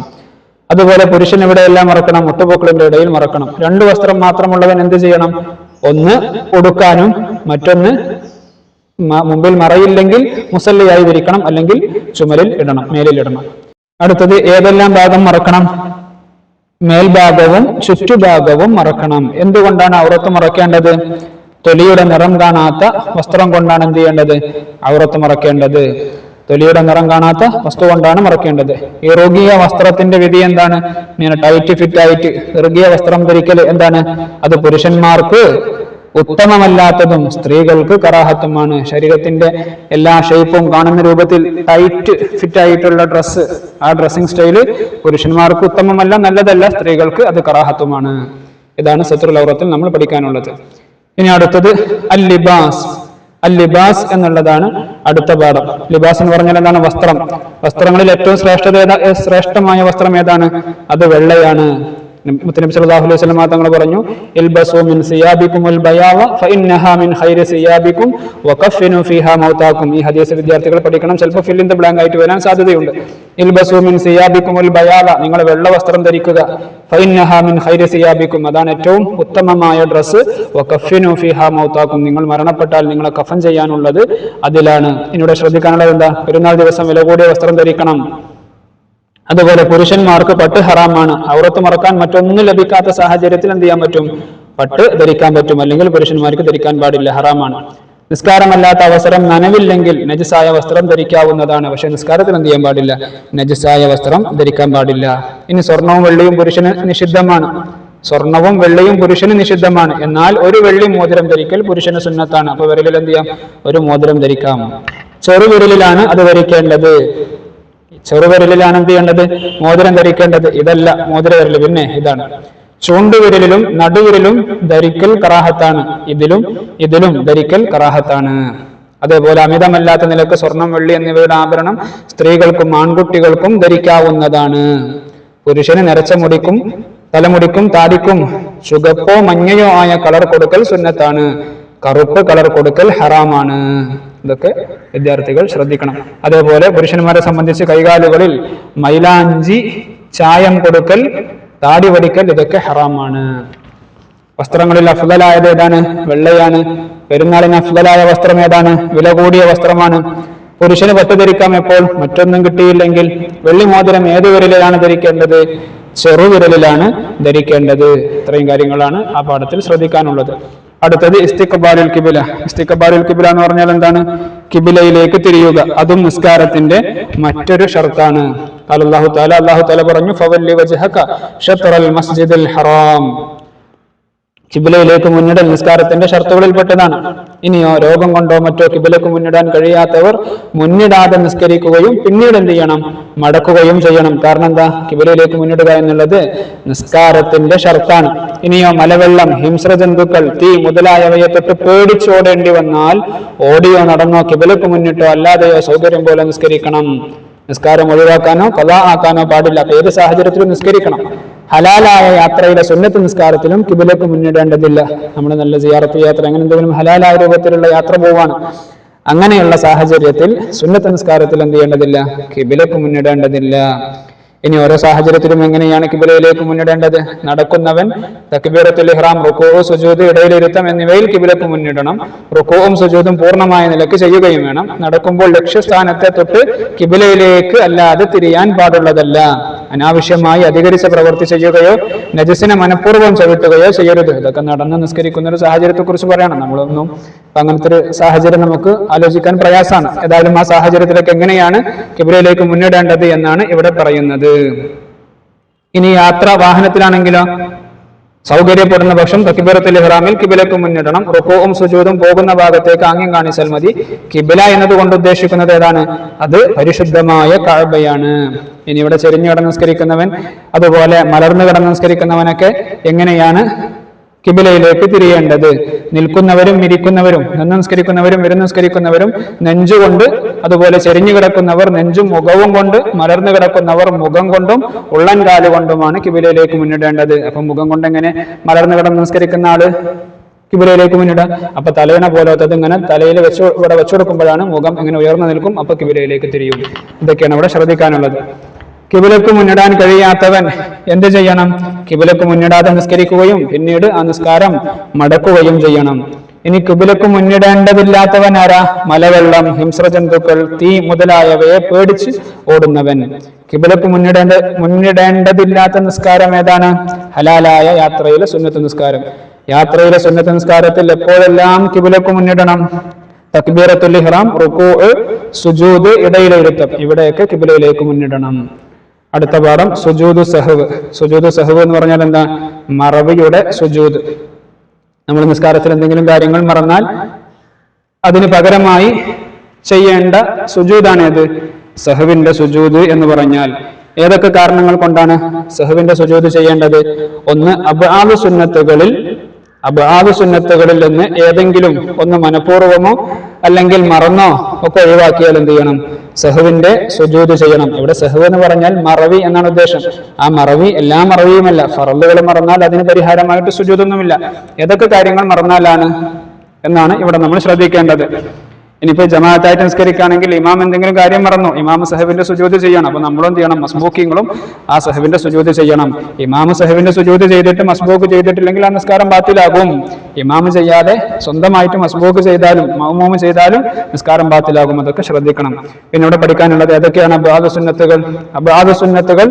അതുപോലെ പുരുഷൻ എവിടെയെല്ലാം മറക്കണം? മുട്ടുപൊക്കിളിന്റെ ഇടയിൽ മറക്കണം. 2 വസ്ത്രം മാത്രമുള്ളവൻ എന്ത് ചെയ്യണം? 1 ഉടുക്കാനും മറ്റൊന്ന് മുമ്പിൽ മറയില്ലെങ്കിൽ മുസല്ലയായി വിരിക്കണം, അല്ലെങ്കിൽ ചുമലിൽ ഇടണം, മേലിൽ ഇടണം. അടുത്തത്, ഏതെല്ലാം ഭാഗം മറക്കണം? മേൽഭാഗവും ചുറ്റുഭാഗവും മറക്കണം. എന്തുകൊണ്ടാണ് ഔറത്ത് മറക്കേണ്ടത്? തൊലിയുടെ നിറം കാണാത്ത വസ്ത്രം കൊണ്ടാണ് എന്ത് ചെയ്യേണ്ടത്? ഔറത്ത് മറക്കേണ്ടത്. തൊലിയുടെ നിറം കാണാത്ത വസ്തു കൊണ്ടാണ് മറക്കേണ്ടത്. ഇറുകിയ വസ്ത്രത്തിന്റെ വിധി എന്താണ്? ഇങ്ങനെ ടൈറ്റ് ഫിറ്റ് ആയിട്ട് ഇറുകിയ വസ്ത്രം ധരിക്കൽ എന്താണ്? അത് പുരുഷന്മാർക്ക് ഉത്തമമല്ലാത്തതും സ്ത്രീകൾക്ക് കറാഹത്തുമാണ്. ശരീരത്തിന്റെ എല്ലാ ഷേപ്പും കാണുന്ന രൂപത്തിൽ ടൈറ്റ് ഫിറ്റ് ആയിട്ടുള്ള ഡ്രസ്സ്, ആ ഡ്രസ്സിംഗ് സ്റ്റൈല് പുരുഷന്മാർക്ക് ഉത്തമമല്ല, നല്ലതല്ല. സ്ത്രീകൾക്ക് അത് കറാഹത്തുമാണ്. ഇതാണ് സത്റുൽ ഔറത്തിൽ നമ്മൾ പഠിക്കാനുള്ളത്. ഇനി അടുത്തത് അൽ ലിബാസ്. അൽ ലിബാസ് എന്നുള്ളതാണ് അടുത്ത പാഠം. ലിബാസ് എന്ന് പറഞ്ഞാൽ എന്താണ്? വസ്ത്രം. വസ്ത്രങ്ങളിൽ ഏറ്റവും ശ്രേഷ്ഠമായ വസ്ത്രം ഏതാണ്? അത് വെള്ളയാണ്. മുത്തനബി സല്ലല്ലാഹു അലൈഹി വസല്ലം തങ്ങൾ പറഞ്ഞു, ഇൽബസു മിൻ സിയാബികുമുൽ ബയാവ ഫഇന്നഹാ മിൻ ഖൈരി സിയാബികും വകഫിനു ഫീഹാ മൗതാകും. ഈ ഹദീസ് വിദ്യാർത്ഥികൾ പഠിക്കണം. ചിലപ്പോൾ ഫിൽ ഇൻ ദ ബ്ലാങ്ക് ആയിട്ട് വരാൻ സാധ്യതയുണ്ട്. ഇൽബസു മിൻ സിയാബികുമുൽ ബയാവ, നിങ്ങൾ വെള്ള വസ്ത്രം ധരിക്കുക. ഫഇന്നഹാ മിൻ ഖൈരി സിയാബികും, അതാണ് ഏറ്റവും ഉത്തമമായ ഡ്രസ്സ്. വകഫിനു ഫീഹാ മൗതാകും, നിങ്ങൾ മരണപ്പെട്ടാൽ നിങ്ങളെ കഫൻ ചെയ്യാനുള്ളത് അതിലാണ്. ഇതിലൂടെ ശ്രദ്ധിക്കാനുള്ളത് എന്താ? പെരുന്നാൾ ദിവസം വില കൂടിയ വസ്ത്രം ധരിക്കണം. അതുപോലെ പുരുഷന്മാർക്ക് പട്ട് ഹറാമാണ്. ഔറത്ത് മറക്കാൻ മറ്റൊന്നും ലഭിക്കാത്ത സാഹചര്യത്തിൽ എന്ത് ചെയ്യാൻ പറ്റും? പട്ട് ധരിക്കാൻ പറ്റും. അല്ലെങ്കിൽ പുരുഷന്മാർക്ക് ധരിക്കാൻ പാടില്ല, ഹറാമാണ്. നിസ്കാരമല്ലാത്ത അവസരം നനവില്ലെങ്കിൽ നജസായ വസ്ത്രം ധരിക്കാവുന്നതാണ്. പക്ഷെ നിസ്കാരത്തിൽ എന്ത് ചെയ്യാൻ പാടില്ല? നജസായ വസ്ത്രം ധരിക്കാൻ പാടില്ല. ഇനി സ്വർണവും വെള്ളിയും പുരുഷന് നിഷിദ്ധമാണ്. സ്വർണവും വെള്ളിയും പുരുഷന് നിഷിദ്ധമാണ്. എന്നാൽ ഒരു വെള്ളി മോതിരം ധരിക്കൽ പുരുഷന് സുന്നത്താണ്. അപ്പൊ വിരലിൽ എന്ത് ചെയ്യാം? ഒരു മോതിരം ധരിക്കാം. ചെറുവിരലിലാണ് അത് ധരിക്കേണ്ടത്. ചെറുവിരലിലാണ് എന്ത് ചെയ്യേണ്ടത്? മോതിരം ധരിക്കേണ്ടത്. ഇതല്ല മോതിര വിരൽ, പിന്നെ ഇതാണ്. ചൂണ്ടുവിരലിലും നടുവിരലും ധരിക്കൽ കറാഹത്താണ്. ഇതിലും ധരിക്കൽ കറാഹത്താണ്. അതേപോലെ അമിതമല്ലാത്ത നിലക്ക് സ്വർണം വെള്ളി എന്നിവയുടെ ആഭരണം സ്ത്രീകൾക്കും ആൺകുട്ടികൾക്കും ധരിക്കാവുന്നതാണ്. പുരുഷന് നരച്ച മുടിക്കും തലമുടിക്കും താടിക്കും ചുവപ്പോ മഞ്ഞയോ ആയ കളർ കൊടുക്കൽ സുന്നത്താണ്. കറുപ്പ് കളർ കൊടുക്കൽ ഹറാമാണ്. ഇതൊക്കെ വിദ്യാർത്ഥികൾ ശ്രദ്ധിക്കണം. അതേപോലെ പുരുഷന്മാരെ സംബന്ധിച്ച് കൈകാലുകളിൽ മൈലാഞ്ചി ചായം കൊടുക്കൽ, താടി വടിക്കൽ, ഇതൊക്കെ ഹറാമാണ്. വസ്ത്രങ്ങളിൽ അഫ്ളലായത് ഏതാണ്? വെള്ളയാണ്. പെരുന്നാളിന് അഫ്ളലായ വസ്ത്രം ഏതാണ്? വില കൂടിയ വസ്ത്രമാണ്. പുരുഷന് പട്ട് ധരിക്കാം എപ്പോൾ? മറ്റൊന്നും കിട്ടിയില്ലെങ്കിൽ. വെള്ളി മോതിരം ഏത് വിരലിലാണ് ധരിക്കേണ്ടത്? ചെറുവിരലിലാണ് ധരിക്കേണ്ടത്. ഇത്രയും കാര്യങ്ങളാണ് ആ പാഠത്തിൽ ശ്രദ്ധിക്കാനുള്ളത്. അടുത്തത് ഇസ്തിഖ്ബാലുൽ ഖിബ്ല. ഇസ്തിഖ്ബാലുൽ ഖിബ്ല എന്ന് പറഞ്ഞാൽ എന്താണ്? കിബിലയിലേക്ക് തിരിയുക. അതും നിസ്കാരത്തിന്റെ മറ്റൊരു ഷർത്താണ്. അല്ലാഹു തആല പറഞ്ഞു, ഫവല്ലി വജ്ഹക ശത്റൽ മസ്ജിദിൽ ഹറാം. കിബിലയിലേക്ക് മുന്നിടൽ നിസ്കാരത്തിന്റെ ഷർത്തുകളിൽപ്പെട്ടതാണ്. ഇനിയോ രോഗം കൊണ്ടോ മറ്റോ കിബിലക്ക് മുന്നിടാൻ കഴിയാത്തവർ മുന്നിടാതെ നിസ്കരിക്കുകയും പിന്നീട് എന്ത് ചെയ്യണം? മടക്കുകയും ചെയ്യണം. കാരണം എന്താ? കിബിലയിലേക്ക് മുന്നിടുക എന്നുള്ളത് നിസ്കാരത്തിന്റെ ഷർത്താണ്. ഇനിയോ മലവെള്ളം, ഹിംസ്രജന്തുക്കൾ, തീ മുതലായവയെ തൊട്ട് പേടിച്ചോടേണ്ടി വന്നാൽ ഓടിയോ നടന്നോ കിബിലക്ക് മുന്നിട്ടോ അല്ലാതെയോ സൗകര്യം പോലെ നിസ്കരിക്കണം. നിസ്കാരം ഒഴിവാക്കാനോ ഖളാ ആക്കാനോ പാടില്ല. ഏത് സാഹചര്യത്തിലും നിസ്കരിക്കണം. ഹലാലായ യാത്രയിലെ സുന്നത്ത് നിസ്കാരത്തിലും കിബിലക്ക് മുന്നിടേണ്ടതില്ല. നമ്മൾ നല്ല സിയാറത്ത് യാത്ര, അങ്ങനെ എന്തെങ്കിലും ഹലാലായ രൂപത്തിലുള്ള യാത്ര പോവാണ്. അങ്ങനെയുള്ള സാഹചര്യത്തിൽ സുന്നത്ത് നിസ്കാരത്തിൽ എന്ത് ചെയ്യേണ്ടതില്ല? കിബിലക്ക് മുന്നിടേണ്ടതില്ല. ഇനി ഓരോ സാഹചര്യത്തിലും എങ്ങനെയാണ് കിബിലയിലേക്ക് മുന്നിടേണ്ടത്? നടക്കുന്നവൻ തക്ബീറത്തുൽ ഇഹ്റാം, റുകൂഉ, സുജൂദ്, ഇടയിലിരുത്തം എന്നിവയിൽ കിബിലക്ക് മുന്നിടണം. റുകൂഉം സുജൂദും പൂർണ്ണമായ നിലക്ക് ചെയ്യുകയും വേണം. നടക്കുമ്പോൾ ലക്ഷ്യസ്ഥാനത്തെ തൊട്ട് കിബിലയിലേക്ക് അല്ലാതെ തിരിയാൻ പാടുള്ളതല്ല. അനാവശ്യമായി അധികരിച്ച പ്രവൃത്തി ചെയ്യുകയോ നജസിനെ മനഃപൂർവ്വം ചവിട്ടുകയോ ചെയ്യരുത്. ഇതൊക്കെ നടന്ന് നിസ്കരിക്കുന്ന ഒരു സാഹചര്യത്തെ കുറിച്ച് പറയണം. നമ്മളൊന്നും അങ്ങനത്തെ ഒരു സാഹചര്യം നമുക്ക് ആലോചിക്കാൻ പ്രയാസമാണ്. ഏതായാലും ആ സാഹചര്യത്തിലേക്ക് എങ്ങനെയാണ് കിബിലയിലേക്ക് മുന്നിടേണ്ടത് എന്നാണ് ഇവിടെ പറയുന്നത്. ഇനി യാത്ര വാഹനത്തിലാണെങ്കിലോ സൗകര്യപ്പെടുന്ന പക്ഷം തക്ബീറത്തുൽ ഇഹ്റാമിൽ കിബിലക്ക് മുന്നിടണം. റുകൂഉം സുജൂദും പോകുന്ന ഭാഗത്തേക്ക് ആംഗ്യം കാണിച്ചാൽ മതി. കിബില എന്നതുകൊണ്ട് ഉദ്ദേശിക്കുന്നത് ഏതാണ്? അത് പരിശുദ്ധമായ കഅബയാണ്. ഇനി ഇവിടെ ചെരിഞ്ഞു കിടന്ന് നിസ്കരിക്കുന്നവൻ, അതുപോലെ മലർന്നു കിടന്ന് നിസ്കരിക്കുന്നവനൊക്കെ എങ്ങനെയാണ് കിബിലയിലേക്ക് തിരിയേണ്ടത്? നിൽക്കുന്നവരും ഇരിക്കുന്നവരും, നിന്ന് നിസ്കരിക്കുന്നവരും ഇരുന്ന് നിസ്കരിക്കുന്നവരും നെഞ്ചുകൊണ്ട്, അതുപോലെ ചെരിഞ്ഞു കിടക്കുന്നവർ നെഞ്ചും മുഖവും കൊണ്ട്, മലർന്നു കിടക്കുന്നവർ മുഖം കൊണ്ടും ഉള്ളൻകാല് കൊണ്ടുമാണ് കിബിലയിലേക്ക് മുന്നിടേണ്ടത്. അപ്പൊ മുഖം കൊണ്ട് എങ്ങനെ മലർന്നു കിടന്ന് നിസ്കരിക്കുന്ന ആള് കിബിലയിലേക്ക് മുന്നിടുക? അപ്പൊ തലയിണ പോലത്തത് ഇങ്ങനെ തലയിൽ ഇവിടെ വെച്ചുകൊടുക്കുമ്പോഴാണ് മുഖം ഇങ്ങനെ ഉയർന്നു നിൽക്കും. അപ്പൊ കിബിലയിലേക്ക് തിരിയും. ഇതൊക്കെയാണ് ഇവിടെ ശ്രദ്ധിക്കാനുള്ളത്. കിബിലക്ക് മുന്നിടാൻ കഴിയാത്തവൻ എന്ത് ചെയ്യണം? കിബിലക്ക് മുന്നിടാതെ നിസ്കരിക്കുകയും പിന്നീട് ആ നിസ്കാരം മടക്കുകയും ചെയ്യണം. ഇനി കിബിലക്ക് മുന്നിടേണ്ടതില്ലാത്തവൻ ആരാ? മലവെള്ളം, ഹിംസ്രജന്തുക്കൾ, തീ മുതലായവയെ പേടിച്ച് ഓടുന്നവൻ. കിബിലക്ക് മുന്നിടേണ്ടതില്ലാത്ത നിസ്കാരം ഏതാണ്? ഹലാലായ യാത്രയിലെ സുന്നത്ത് നിസ്കാരം. യാത്രയിലെ സുന്നത്ത് നിസ്കാരത്തിൽ എപ്പോഴെല്ലാം കിബിലക്ക് മുന്നിടണം? തക്ബീറത്തുൽ ഇഹ്റാം, റുകൂഉ, സുജൂദ്, ഇടയിലിരുത്തം, ഇവിടെയൊക്കെ കിബിലയിലേക്ക് മുന്നിടണം. അടുത്ത പാഠം സുജൂദു സഹ്വ്. സുജൂദു സഹ്വ് എന്ന് പറഞ്ഞാൽ എന്താ? മറവിയുടെ സുജൂദ്. നമ്മൾ നിസ്കാരത്തിൽ എന്തെങ്കിലും കാര്യങ്ങൾ മറന്നാൽ അതിന് പകരമായി ചെയ്യേണ്ട സുജൂദാണ് ഏത്? സഹ്വിന്റെ സുജൂദ് എന്ന് പറഞ്ഞാൽ. ഏതൊക്കെ കാരണങ്ങൾ കൊണ്ടാണ് സഹ്വിന്റെ സുജൂദ് ചെയ്യേണ്ടത്? ഒന്ന്, അബ്ആദ് സുന്നത്തുകളിൽ നിന്ന് ഏതെങ്കിലും ഒന്ന് മനഃപൂർവ്വമോ അല്ലെങ്കിൽ മറന്നോ ഒക്കെ ഒഴിവാക്കിയാൽ എന്ത് ചെയ്യണം? സഹ്വിന്റെ സുജൂദ് ചെയ്യണം. ഇവിടെ സഹ്വ് എന്ന് പറഞ്ഞാൽ മറവി എന്നാണ് ഉദ്ദേശം. ആ മറവി എല്ലാ മറവിയുമല്ല. ഫർളുകൾ മറന്നാൽ അതിന് പരിഹാരമായിട്ട് സുജൂദൊന്നുമില്ല. ഏതൊക്കെ കാര്യങ്ങൾ മറന്നാലാണ് എന്നാണ് ഇവിടെ നമ്മൾ ശ്രദ്ധിക്കേണ്ടത്. ഇനിയിപ്പോ ജമാഅത്തായിട്ട് നിസ്കരിക്കുകയാണെങ്കിൽ ഇമാം എന്തെങ്കിലും കാര്യം മറന്നു, ഇമാം സഹബിന്റെ സുജൂദ് ചെയ്യണം. അപ്പൊ നമ്മളും എന്ത് ചെയ്യണം? മസ്ബൂക്കിങ്ങളും ആ സഹബിന്റെ സുജൂദ് ചെയ്യണം. ഇമാം സഹബിന്റെ സുജൂദ് ചെയ്തിട്ട് മസ്ബൂക്ക് ചെയ്തിട്ടില്ലെങ്കിൽ ആ നിസ്കാരം ബാത്തിലാകും. ഇമാം ചെയ്യാതെ സ്വന്തമായിട്ട് മസ്ബൂക്ക് ചെയ്താലും മഅ്മൂം ചെയ്താലും നിസ്കാരം ബാത്തിലാകും. അതൊക്കെ ശ്രദ്ധിക്കണം. പിന്നെ ഇവിടെ പഠിക്കാനുള്ളത് ഏതൊക്കെയാണ് അബ്വാദ് സുന്നത്തുകൾ? അബ്വാദ് സുന്നത്തുകൾ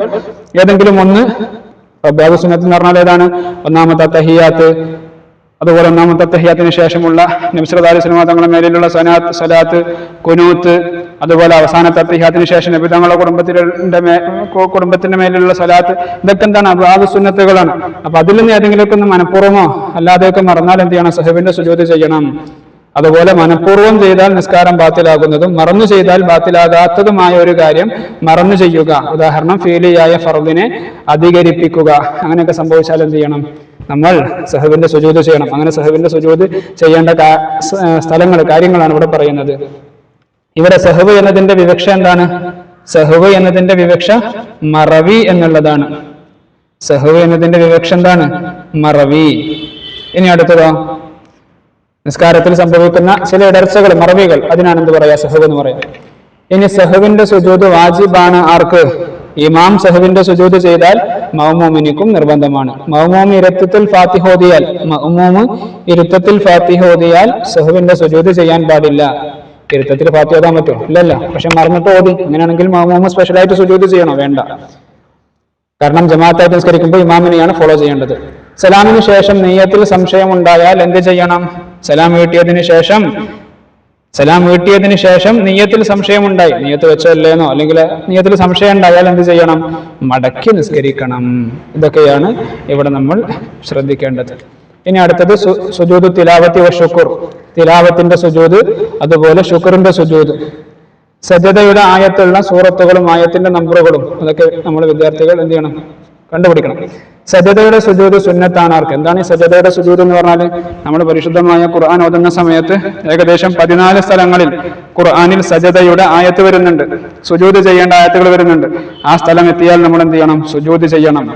ഏതെങ്കിലും ഒന്ന്. അബ്വാദ് സുന്നത്ത് എന്ന് പറഞ്ഞാൽ ഏതാണ്? ഒന്നാമത്തെ തഹിയ്യാത്ത്, അതുപോലെ ഒന്നാമത്തെ തഹിയ്യാത്തിന് ശേഷമുള്ള നബി സല്ലല്ലാഹു അലൈഹി വസല്ലം തങ്ങളുടെ മേലിലുള്ള സലാത്ത്, കുനൂത്ത്, അതുപോലെ അവസാനത്തെ തഹിയ്യാത്തിന് ശേഷം നബി തങ്ങളുടെ കുടുംബത്തിന്റെ മേലിലുള്ള സലാത്ത്, ഇതൊക്കെ എന്താണ്? അബ്വാദ് സുന്നത്തുകളാണ്. അപ്പൊ അതിൽ നിന്ന് ഏതെങ്കിലുമൊക്കെ ഒന്ന് മനഃപൂർവ്വമോ അല്ലാതെയൊക്കെ മറന്നാൽ എന്ത് ചെയ്യണം? സഹബിന്റെ സുജൂദ് ചെയ്യണം. അതുപോലെ മനഃപൂർവ്വം ചെയ്താൽ നിസ്കാരം ബാത്തിലാകുന്നതും മറന്നു ചെയ്താൽ ബാത്തിലാകാത്തതുമായ ഒരു കാര്യം മറന്നു ചെയ്യുക. ഉദാഹരണം ഫീലിയായ ഫർദിനെ അധികരിപ്പിക്കുക. അങ്ങനെയൊക്കെ സംഭവിച്ചാൽ എന്ത് ചെയ്യണം? നമ്മൾ സഹബിന്റെ സുജൂദ് ചെയ്യണം. അങ്ങനെ സഹബിന്റെ സുജൂദ് ചെയ്യേണ്ട സ്ഥലങ്ങൾ, കാര്യങ്ങളാണ് ഇവിടെ പറയുന്നത്. ഇവിടെ സഹബ് എന്നതിന്റെ വിവക്ഷ എന്താണ്? സഹബ് എന്നതിന്റെ വിവക്ഷ മറവി എന്നുള്ളതാണ്. സഹബ് എന്നതിന്റെ വിവക്ഷ എന്താണ്? മറവി. ഇനി അടുത്തതോ? നിസ്കാരത്തിൽ സംഭവിക്കുന്ന ചില ഇടർച്ചകൾ, മറവികൾ, അതിനാണ് എന്ത് പറയാ? സഹബ് എന്ന് പറയാം. ഇനി സഹബിന്റെ സുജൂദ് വാജിബാണ് ആർക്ക്? ഇമാം സഹബിന്റെ സുജൂദ് ചെയ്താൽ മഅ്മൂമിനും നിർബന്ധമാണ്. മഅ്മൂം ഇരുത്തത്തിൽ ഫാത്തിഹ ഓതിയാൽ, മഅ്മൂം ഇരുത്തത്തിൽ ഫാത്തിഹ ഓതിയാൽ സഹബിന്റെ സുജൂദ് ചെയ്യാൻ പാടില്ല. ഇരുത്തത്തിൽ ഫാത്തിഹ ഓതാൻ പറ്റും? ഇല്ലല്ല. പക്ഷെ മറന്നിട്ട് ഓതി. അങ്ങനെയാണെങ്കിൽ മഅ്മൂം സ്പെഷ്യലായിട്ട് സുജൂദ് ചെയ്യണോ? വേണ്ട. കാരണം ജമാഅത്തായിട്ട് നിസ്കരിക്കുമ്പോൾ ഇമാമിനെയാണ് ഫോളോ ചെയ്യേണ്ടത്. സലാമിന് ശേഷം നിയ്യത്തിൽ സംശയം ഉണ്ടായാൽ എന്ത് ചെയ്യണം? സലാം വീട്ടിയതിന് ശേഷം നിയ്യത്തിൽ സംശയമുണ്ടായി, നിയ്യത്ത് വെച്ചല്ലേന്നോ അല്ലെങ്കിൽ നിയ്യത്തിൽ സംശയം ഉണ്ടായാൽ എന്ത് ചെയ്യണം? മടക്കി നിസ്കരിക്കണം. ഇതൊക്കെയാണ് ഇവിടെ നമ്മൾ ശ്രദ്ധിക്കേണ്ടത്. ഇനി അടുത്തത് സുജൂദ് തിലാവത്തി വ ശുക്ർ, തിലാവത്തിന്റെ സുജൂദ്, അതുപോലെ ശുക്റിന്റെ സുജൂദ്. സജദയുടെ ആയത്തുള്ള സൂറത്തുകളും ആയത്തിന്റെ നമ്പറുകളും അതൊക്കെ നമ്മൾ വിദ്യാർത്ഥികൾ എന്ത് ചെയ്യണം? കണ്ടുപിടിക്കണം. സജദയുടെ സുജൂദ് സുന്നത്താണ് ആർക്ക്? എന്താണ് ഈ സജദയുടെ സുജൂദ് എന്ന് പറഞ്ഞാൽ? നമ്മൾ പരിശുദ്ധമായ ഖുർആൻ ഓതുന്ന സമയത്ത് ഏകദേശം 14 സ്ഥലങ്ങളിൽ ഖുർആനിൽ സജദയുടെ ആയത്ത് വരുന്നുണ്ട്, സുജൂദ് ചെയ്യേണ്ട ആയത്തുകൾ വരുന്നുണ്ട്. ആ സ്ഥലം എത്തിയാൽ നമ്മൾ എന്ത് ചെയ്യണം? സുജൂദ് ചെയ്യണം.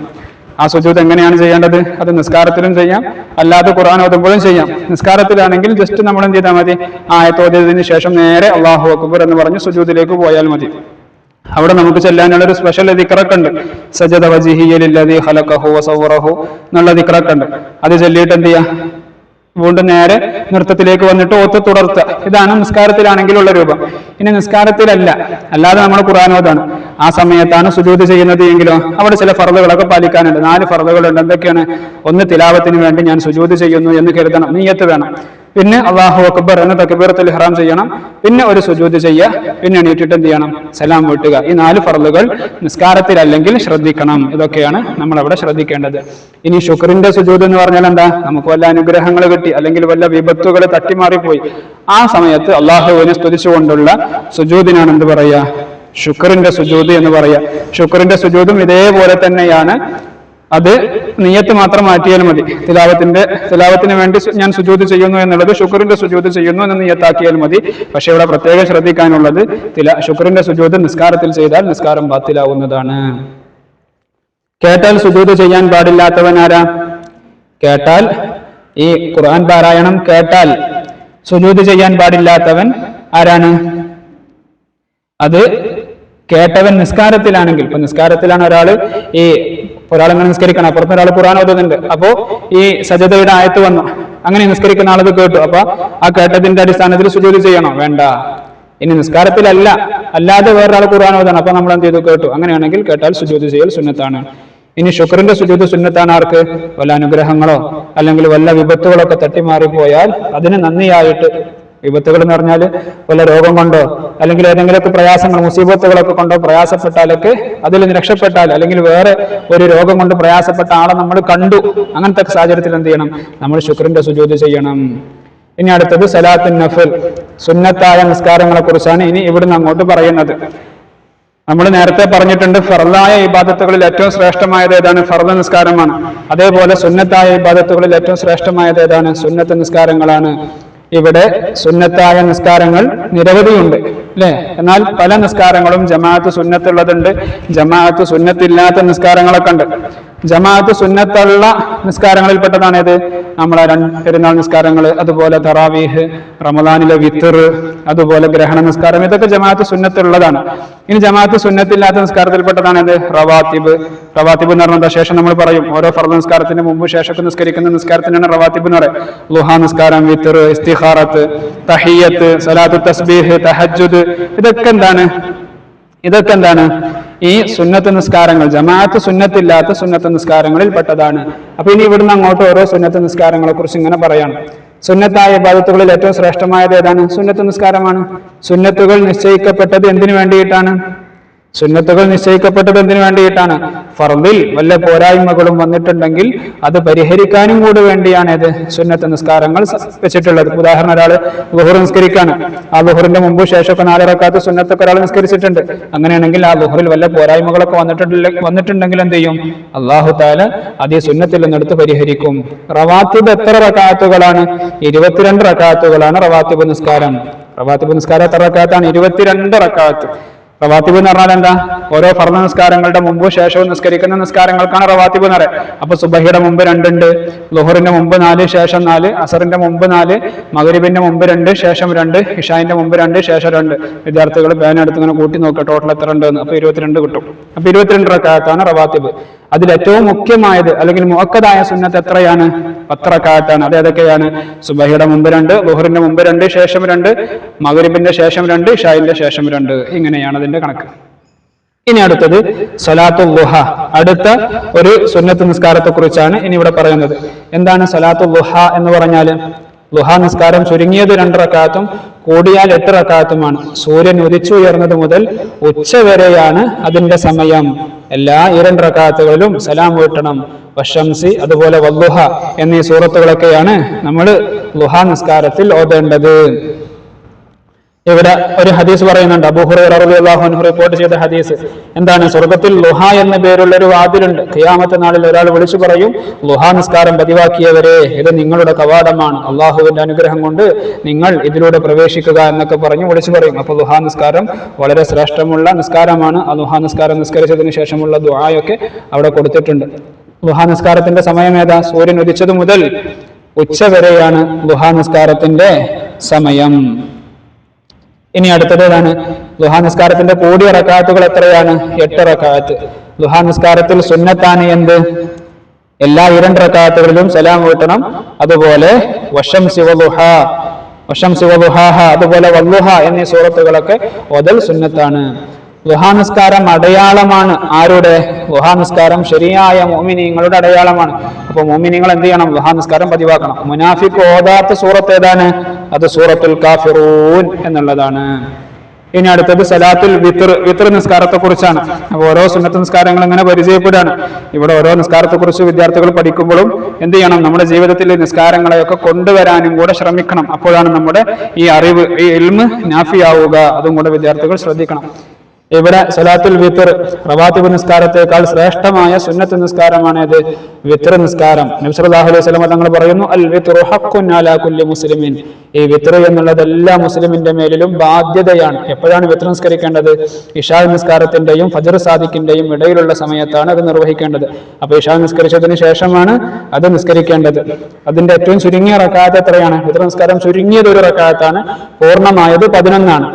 ആ സുജൂദ് എങ്ങനെയാണ് ചെയ്യേണ്ടത്? അത് നിസ്കാരത്തിലും ചെയ്യാം, അല്ലാതെ ഖുർആൻ ഓതുമ്പോഴും ചെയ്യാം. നിസ്കാരത്തിലാണെങ്കിൽ ജസ്റ്റ് നമ്മൾ എന്ത് ചെയ്താൽ മതി? ആയത്ത് ഓതിയതിനു ശേഷം നേരെ അല്ലാഹു അക്ബർ എന്ന് പറഞ്ഞ് സുജൂദിലേക്ക് പോയാൽ മതി. അവിടെ നമുക്ക് ചെല്ലാനുള്ള ഒരു സ്പെഷ്യൽ ദിക്റൊക്കെ ഉണ്ട്. സജദ വജ്ഹിയ ലില്ലദീ ഖലഖഹു വസവറഹു എന്നുള്ള ദിക്റൊക്കെ ഉണ്ട്. അത് ചൊല്ലിയിട്ട് എന്ത് ചെയ്യാ? വീണ്ടും നേരെ നൃത്തത്തിലേക്ക് വന്നിട്ട് ഓത്ത് തുടർത്തുക. ഇതാണ് നിസ്കാരത്തിലാണെങ്കിലുള്ള രൂപം. ഇനി നിസ്കാരത്തിലല്ല, അല്ലാതെ നമ്മൾ ഖുർആൻ ഓതാണ്, ആ സമയത്താണ് സുജൂദ് ചെയ്യുന്നത് എങ്കിലോ അവിടെ ചില ഫർളുകളൊക്കെ പാലിക്കാനുണ്ട്. 4 ഫർളുകളുണ്ട്. എന്തൊക്കെയാണ്? ഒന്ന്, തിലാവത്തിന് വേണ്ടി ഞാൻ സുജൂദ് ചെയ്യുന്നു എന്ന് കരുതണം, നിയ്യത്ത് വേണം. പിന്നെ അല്ലാഹു അക്ബർ എന്ന തക്ബീറത്തുൽ ഇഹ്റാം ചെയ്യണം. പിന്നെ ഒരു സുജൂദ് ചെയ്യുക. പിന്നെ എണീറ്റിട്ട് എന്ത് ചെയ്യണം? സലാം വീട്ടുക. ഈ 4 ഫർളുകൾ നിസ്കാരത്തിലല്ലെങ്കിൽ ശ്രദ്ധിക്കണം. ഇതൊക്കെയാണ് നമ്മൾ അവിടെ ശ്രദ്ധിക്കേണ്ടത്. ഇനി ശുക്റിന്റെ സുജൂദ് എന്ന് പറഞ്ഞാൽ എന്താ? നമുക്ക് വല്ല അനുഗ്രഹങ്ങൾ കിട്ടി അല്ലെങ്കിൽ വല്ല വിപത്തുകൾ തട്ടിമാറിപ്പോയി, ആ സമയത്ത് അള്ളാഹുവിനെ സ്തുതിച്ചുകൊണ്ടുള്ള സുജൂദിനാണ് എന്ത് പറയുക? ശുക്റിന്റെ സുജൂദ് എന്ന് പറയുക. ശുക്റിന്റെ സുജൂദും ഇതേപോലെ തന്നെയാണ്. അത് നിയ്യത്ത് മാത്രം മാറ്റിയാൽ മതി. തിലാവത്തിന് വേണ്ടി ഞാൻ സുജൂദ് ചെയ്യുന്നു എന്നുള്ളത് ശുക്റിന്റെ സുജൂദ് ചെയ്യുന്നു എന്ന് നിയ്യത്താക്കിയാൽ മതി. പക്ഷെ ഇവിടെ പ്രത്യേകം ശ്രദ്ധിക്കാനുള്ളത് ശുക്റിന്റെ സുജൂദ് നിസ്കാരത്തിൽ ചെയ്താൽ നിസ്കാരം ബാത്തിലാവുന്നതാണ്. കേട്ടാൽ സുജൂദ് ചെയ്യാൻ പാടില്ലാത്തവൻ ആരാ? കേട്ടാൽ, ഈ ഖുർആൻ പാരായണം കേട്ടാൽ സുജൂദ് ചെയ്യാൻ പാടില്ലാത്തവൻ ആരാണ്? അത് കേട്ടവൻ നിസ്കാരത്തിലാണെങ്കിൽ, ഇപ്പൊ നിസ്കാരത്തിലാണ് ഒരാളിങ്ങനെ നിസ്കരിക്കണം, അപ്പുറത്ത് ഒരാൾ ഖുർആൻ ഓതുന്നുണ്ട്, അപ്പോ ഈ സജദയുടെ ആയത്ത് വന്നു, അങ്ങനെ നിസ്കരിക്കുന്ന ആളത് കേട്ടു, അപ്പൊ ആ കേട്ടതിന്റെ അടിസ്ഥാനത്തിൽ സുജൂദ് ചെയ്യണോ? വേണ്ട. ഇനി നിസ്കാരത്തിലല്ല, അല്ലാതെ വേറൊരാൾ ഖുർആൻ ഓതാണ്, അപ്പൊ നമ്മൾ എന്ത് ചെയ്തു? കേട്ടു. അങ്ങനെയാണെങ്കിൽ കേട്ടാൽ സുജൂദ് ചെയ്യൽ സുന്നത്താണ്. ഇനി ശുക്റിന്റെ സുജൂദ് സുന്നത്താണ് ആർക്ക്? വല്ല അനുഗ്രഹങ്ങളോ അല്ലെങ്കിൽ വല്ല വിപത്തുകളൊക്കെ തട്ടിമാറിപ്പോയാൽ അതിന് നന്ദിയായിട്ട്, വിപത്തുകൾ എന്ന് പറഞ്ഞാൽ വല്ല രോഗം കൊണ്ടോ അല്ലെങ്കിൽ ഏതെങ്കിലുമൊക്കെ പ്രയാസങ്ങൾ, മുസീബത്തുകളൊക്കെ കൊണ്ടോ പ്രയാസപ്പെട്ടാലൊക്കെ അതിൽ നിന്ന് രക്ഷപ്പെട്ടാൽ, അല്ലെങ്കിൽ വേറെ ഒരു രോഗം കൊണ്ട് പ്രയാസപ്പെട്ട ആളെ നമ്മൾ കണ്ടു, അങ്ങനത്തെ സാഹചര്യത്തിൽ എന്ത് ചെയ്യണം? നമ്മൾ ശുക്റിന്റെ സുജൂദ് ചെയ്യണം. ഇനി അടുത്തത് സലാത്തുൻ നഫൽ, സുന്നത്തായ നിസ്കാരങ്ങളെ കുറിച്ചാണ് ഇനി ഇവിടുന്ന് അങ്ങോട്ട് പറയുന്നത്. നമ്മൾ നേരത്തെ പറഞ്ഞിട്ടുണ്ട്, ഫർളായ ഇബാദത്തുകളിൽ ഏറ്റവും ശ്രേഷ്ഠമായത് ഏതാണ്? ഫർള് നിസ്കാരമാണ്. അതേപോലെ സുന്നത്തായ ഇബാദത്തുകളിൽ ഏറ്റവും ശ്രേഷ്ഠമായത് ഏതാണ്? സുന്നത്ത് നിസ്കാരങ്ങളാണ്. ഇവിടെ സുന്നത്തായ നിസ്കാരങ്ങൾ നിരവധിയുണ്ട്, അല്ലെ? എന്നാൽ പല നിസ്കാരങ്ങളും ജമാഅത്ത് സുന്നത്തുള്ളതുണ്ട്, ജമാഅത്ത് സുന്നത്തില്ലാത്ത നിസ്കാരങ്ങളൊക്കെ ഉണ്ട്. ജമാഅത്ത് സുന്നത്തുള്ള നിസ്കാരങ്ങളിൽപ്പെട്ടതാണ് ഏത്? നമ്മളെ പെരുന്നാൾ നിസ്കാരങ്ങൾ, അതുപോലെ തറാവീഹ്, റമദാനിലെ വിത്തർ, അതുപോലെ ഗ്രഹണ നിസ്കാരം, ഇതൊക്കെ ജമാഅത്ത് സുന്നത്തുള്ളതാണ്. ഇനി ജമാഅത്ത് സുന്നത്തില്ലാത്ത നിസ്കാരത്തിൽപ്പെട്ടതാണ് ഏത്? റവാത്തിബ്. റവാത്തിബ് എന്ന് പറഞ്ഞാൽ ശേഷം നമ്മൾ പറയും ഓരോ ഫർദ് നിസ്കാരത്തിന് മുമ്പ് ശേഷമൊക്കെ നിസ്കരിക്കുന്ന നിസ്കാരത്തിനാണ് റവാത്തിബ് എന്ന് പറയുന്നത്. ളുഹാ നിസ്കാരം, വിത്തർ, ഇസ്തിഖാറത്ത്, തഹിയ്യത്ത്, സലാത്തു തസ്ബീഹ്, തഹജ്ജുദ്, ഇതൊക്കെ എന്താണ്? ഈ സുന്നത്ത് നിസ്കാരങ്ങൾ, ജമാഅത്ത് സുന്നത്തില്ലാത്ത സുന്നത്ത് നിസ്കാരങ്ങളിൽ പെട്ടതാണ്. അപ്പൊ ഇനി ഇവിടുന്ന് അങ്ങോട്ട് ഓരോ സുന്നത്ത് നിസ്കാരങ്ങളെ കുറിച്ച് ഇങ്ങനെ പറയാണ്. സുന്നത്തായ ഇബാദത്തുകളിൽ ഏറ്റവും ശ്രേഷ്ഠമായത് ഏതാണ്? സുന്നത്ത് നിസ്കാരമാണ്. സുന്നത്തുകൾ നിശ്ചയിക്കപ്പെട്ടത് എന്തിനു വേണ്ടിയിട്ടാണ്? ഫർദിൽ വല്ല പോരായ്മകളും വന്നിട്ടുണ്ടെങ്കിൽ അത് പരിഹരിക്കാനും കൂടെ വേണ്ടിയാണ് ഇത് സുന്നത്ത് നിസ്കാരങ്ങൾ വെച്ചിട്ടുള്ളത്. ഉദാഹരണം, ഒരാൾ ളുഹർ നിസ്കരിക്കാണ്, ആ ളുഹറിന്റെ മുമ്പ് ശേഷമൊക്കെ 4 റക്അത്ത് സുന്നത്തൊക്കെ ഒരാൾ നിസ്കരിച്ചിട്ടുണ്ട്. അങ്ങനെയാണെങ്കിൽ ആ ളുഹറിൽ വല്ല പോരായ്മകളൊക്കെ വന്നിട്ടുണ്ടെങ്കിൽ എന്ത് ചെയ്യും? അല്ലാഹു തആല അത് ഈ സുന്നത്തിൽ നിന്നെടുത്ത് പരിഹരിക്കും. റവാത്തിബ് എത്ര റക്അത്തുകളാണ്? 22 റക്അത്തുകളാണ് റവാത്തിബ് നിസ്കാരം. റവാത്തിബ് നിസ്കാരം എത്ര റക്അത്താണ്? 22 റക്അത്ത്. റവാത്തിബ് എന്ന് പറഞ്ഞാൽ എന്താ? ഓരോ ഫർദ് നിസ്കാരങ്ങളുടെ മുമ്പ് ശേഷവും നിസ്കരിക്കുന്ന നിസ്കാരങ്ങൾക്കാണ് റവാത്തിബ് എന്ന് പറയുന്നത്. അപ്പൊ സുബഹിയുടെ മുമ്പ് 2 ഉണ്ട്, ളുഹറിന്റെ മുമ്പ് 4, ശേഷം 4, അസറിന്റെ മുമ്പ് 4, മഗ്രിബിന്റെ മുമ്പ് 2, ശേഷം 2, ഇശാന്റെ മുമ്പ് 2, ശേഷം 2. വിദ്യാർത്ഥികൾ പേനെടുത്ത് ഇങ്ങനെ കൂട്ടി നോക്കുക ടോട്ടൽ എത്ര ഉണ്ട് എന്ന്. അപ്പൊ 22 കിട്ടും. അപ്പൊ 22 റക്അത്താണ് റവാത്തിബ്. അതിൽ ഏറ്റവും മുഖ്യമായത് അല്ലെങ്കിൽ മുഅക്കദായ സുന്നത്ത് എത്രയാണ്? 10 റക്അത്താണ്. അത് ഏതൊക്കെയാണ്? സുബഹിയുടെ മുമ്പ് 2, ളുഹറിന്റെ മുമ്പ് 2, ശേഷം 2, മഗ്രിബിന്റെ ശേഷം 2, ഇശാഇന്റെ ശേഷം 2. ഇങ്ങനെയാണ് അതിന്റെ കണക്ക്. ഇനി അടുത്തത് സ്വലാത്തുൽ ളുഹ. അടുത്ത ഒരു സുന്നത്ത് നിസ്കാരത്തെ കുറിച്ചാണ് ഇനി ഇവിടെ പറയുന്നത്. എന്താണ് സ്വലാത്തുൽ ളുഹ എന്ന് പറഞ്ഞാൽ? ളുഹ നിസ്കാരം ചുരുങ്ങിയത് 2 റക്അത്തും കൂടിയാൽ 8 റക്അത്തുമാണ്. സൂര്യൻ ഉദിച്ചുയർന്നത് മുതൽ ഉച്ച വരെയാണ് അതിന്റെ സമയം. എല്ലാ 2 റക്അത്തുകളിലും സലാം വീട്ടണം. വശംസി, അതുപോലെ വല്ലുഹ എന്നീ സൂറത്തുകളൊക്കെയാണ് നമ്മൾ ളുഹ നിസ്കാരത്തിൽ ഓതേണ്ടത്. ഇവിടെ ഒരു ഹദീസ് പറയുന്നുണ്ട്, അബൂ ഹുറൈറ റളിയല്ലാഹു അൻഹു റിപ്പോർട്ട് ചെയ്ത ഹദീസ്. എന്താണ്? സ്വർഗ്ഗത്തിൽ ളുഹ എന്ന പേരുള്ള ഒരു വാതിലുണ്ട്. ഖിയാമത്ത് നാളിൽ ഒരാൾ വിളിച്ചു പറയും, ളുഹ നിസ്കാരം പതിവാക്കിയവരെ, ഇത് നിങ്ങളുടെ കവാടമാണ്, അള്ളാഹുവിന്റെ അനുഗ്രഹം കൊണ്ട് നിങ്ങൾ ഇതിലൂടെ പ്രവേശിക്കുക എന്നൊക്കെ പറഞ്ഞ് വിളിച്ചു പറയും. അപ്പൊ ളുഹ നിസ്കാരം വളരെ ശ്രേഷ്ഠമുള്ള നിസ്കാരമാണ്. ആ ളുഹ നിസ്കാരം നിസ്കരിച്ചതിന് ശേഷമുള്ള ദുആയൊക്കെ അവിടെ കൊടുത്തിട്ടുണ്ട്. ളുഹ നിസ്കാരത്തിന്റെ സമയം ഏതാ? സൂര്യൻ ഉദിച്ചത് മുതൽ ഉച്ച വരെയാണ് ളുഹ നിസ്കാരത്തിന്റെ സമയം. ഇനി അടുത്തതാണ് ളുഹ നിസ്കാരത്തിന്റെ കൂടിയ റക്അത്തുകൾ എത്രയാണ്? 8 റക്അത്ത്. ളുഹ നിസ്കാരത്തിൽ സുന്നത്താണ് എന്ത്? എല്ലാ 2 റക്അത്തുകളിലും സലാം വീട്ടണം. അതുപോലെ വശംസി വളുഹാഹ, അതുപോലെ വല്ലുഹ എന്നീ സൂറത്തുകളൊക്കെ ഓതൽ സുന്നത്താണ്. ളുഹ നിസ്കാരം അടയാളമാണ്. ആരുടെ? ളുഹ നിസ്കാരം ശരിയായ മുഅ്മിനീങ്ങളുടെ അടയാളമാണ്. അപ്പൊ മുഅ്മിനീങ്ങൾ എന്ത് ചെയ്യണം? ളുഹ നിസ്കാരം പതിവാക്കണം. മുനാഫിഖ് ഓതാത്ത സൂറത്ത് ഏതാണ്? അത് സൂറത്തുൽ കാഫിറൂൻ എന്നുള്ളതാണ്. ഇനി അടുത്തത് സലാത്തുൽ വിത്ർ നിസ്കാരത്തെ കുറിച്ചാണ്. അപ്പൊ ഓരോ സുന്നത്ത് നിസ്കാരങ്ങൾ ഇങ്ങനെ പരിചയപ്പെടുകയാണ്. ഇവിടെ ഓരോ നിസ്കാരത്തെ കുറിച്ച് വിദ്യാർത്ഥികൾ പഠിക്കുമ്പോഴും എന്ത് ചെയ്യണം? നമ്മുടെ ജീവിതത്തിൽ നിസ്കാരങ്ങളെയൊക്കെ കൊണ്ടുവരാനും കൂടെ ശ്രമിക്കണം. അപ്പോഴാണ് നമ്മുടെ ഈ അറിവ്, ഈ ഇൽമ് നാഫിയാവുക. അതും കൂടെ വിദ്യാർത്ഥികൾ ശ്രദ്ധിക്കണം. ഇവിടെ സലാത്തുൽ വിത്ർ, റവാത്തിബ് നിസ്കാരത്തെക്കാൾ ശ്രേഷ്ഠമായ സുന്നത്ത് നിസ്കാരമാണ് ഇത് വിത്ർ നിസ്കാരം. നബി സല്ലല്ലാഹു അലൈഹി വസല്ലം തങ്ങൾ പറയുന്നു, അൽ വിത്റു ഹഖ്ഖുൻ അലാ കുല്ലി മുസ്ലിമിൻ. ഈ വിത്ർ എന്നുള്ളത് എല്ലാ മുസ്ലിമിന്റെ മേലിലും ബാധ്യതയാണ്. എപ്പോഴാണ് വിത്ർ നിസ്കരിക്കേണ്ടത്? ഇശാ നിസ്കാരത്തിന്റെയും ഫജ്ർ സാദിഖിന്റെയും ഇടയിലുള്ള സമയത്താണ് അത് നിർവഹിക്കേണ്ടത്. അപ്പൊ ഇശാ നിസ്കരിച്ചതിന് ശേഷമാണ് അത് നിസ്കരിക്കേണ്ടത്. അതിന്റെ ഏറ്റവും ചുരുങ്ങിയ റക്അത്ത് എത്രയാണ്? വിത്ർ നിസ്കാരം ചുരുങ്ങിയത് 1 റക്അത്താണ്, പൂർണ്ണമായത് 11 ആണ്.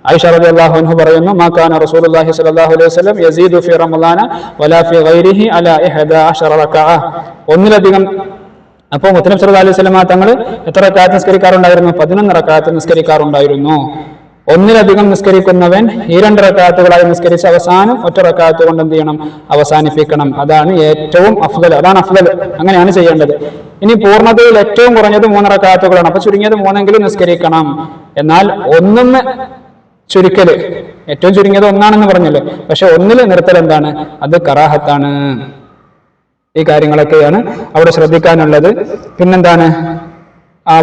ആയിഷ റളിയല്ലാഹു അൻഹ പറയുന്നു, മാ കാന റസൂലുള്ളാഹി സ്വല്ലല്ലാഹു അലൈഹി വസല്ലം യസീദു ഫി റമളാന വലാ ഫി ഗൈരിഹി അലാ 11 റക്അഅ. ഒന്നിലധികം. അപ്പോൾ മുത്തനബി സല്ലല്ലാഹു അലൈഹി വസല്ലം തങ്ങൾ എത്ര റക്അത്ത് നിസ്കരിക്കാറുണ്ടായിരുന്നു? 11 റക്അത്ത് നിസ്കരിക്കാറുണ്ടായിരുന്നു. ഒന്നിലധികം നിസ്കരിക്കുന്നവൻ ഈ 2 റക്അത്തുകളായി നിസ്കരിച്ച് അവസാനം 1 റക്അത്ത് കൊണ്ട് എന്ത് ചെയ്യണം? അവസാനിപ്പിക്കണം. അതാണ് ഏറ്റവും അഫ്ദൽ. അതാണ് അഫ്ദൽ. അങ്ങനെയാണ് ചെയ്യേണ്ടത്. ഇനി പൂർണ്ണതയിൽ ഏറ്റവും കുറഞ്ഞത് 3 റക്അത്തുകളാണ്. അപ്പൊ ചുരുങ്ങിയത് 3 നിസ്കരിക്കണം. എന്നാൽ ഒന്നിന്ന് ചുരുക്കല്, ഏറ്റവും ചുരുങ്ങിയത് 1 പറഞ്ഞല്ലോ. പക്ഷെ 1 നിർത്തൽ എന്താണ്? അത് കറാഹത്താണ്. ഈ കാര്യങ്ങളൊക്കെയാണ് അവിടെ ശ്രദ്ധിക്കാനുള്ളത്. പിന്നെന്താണ്? ആ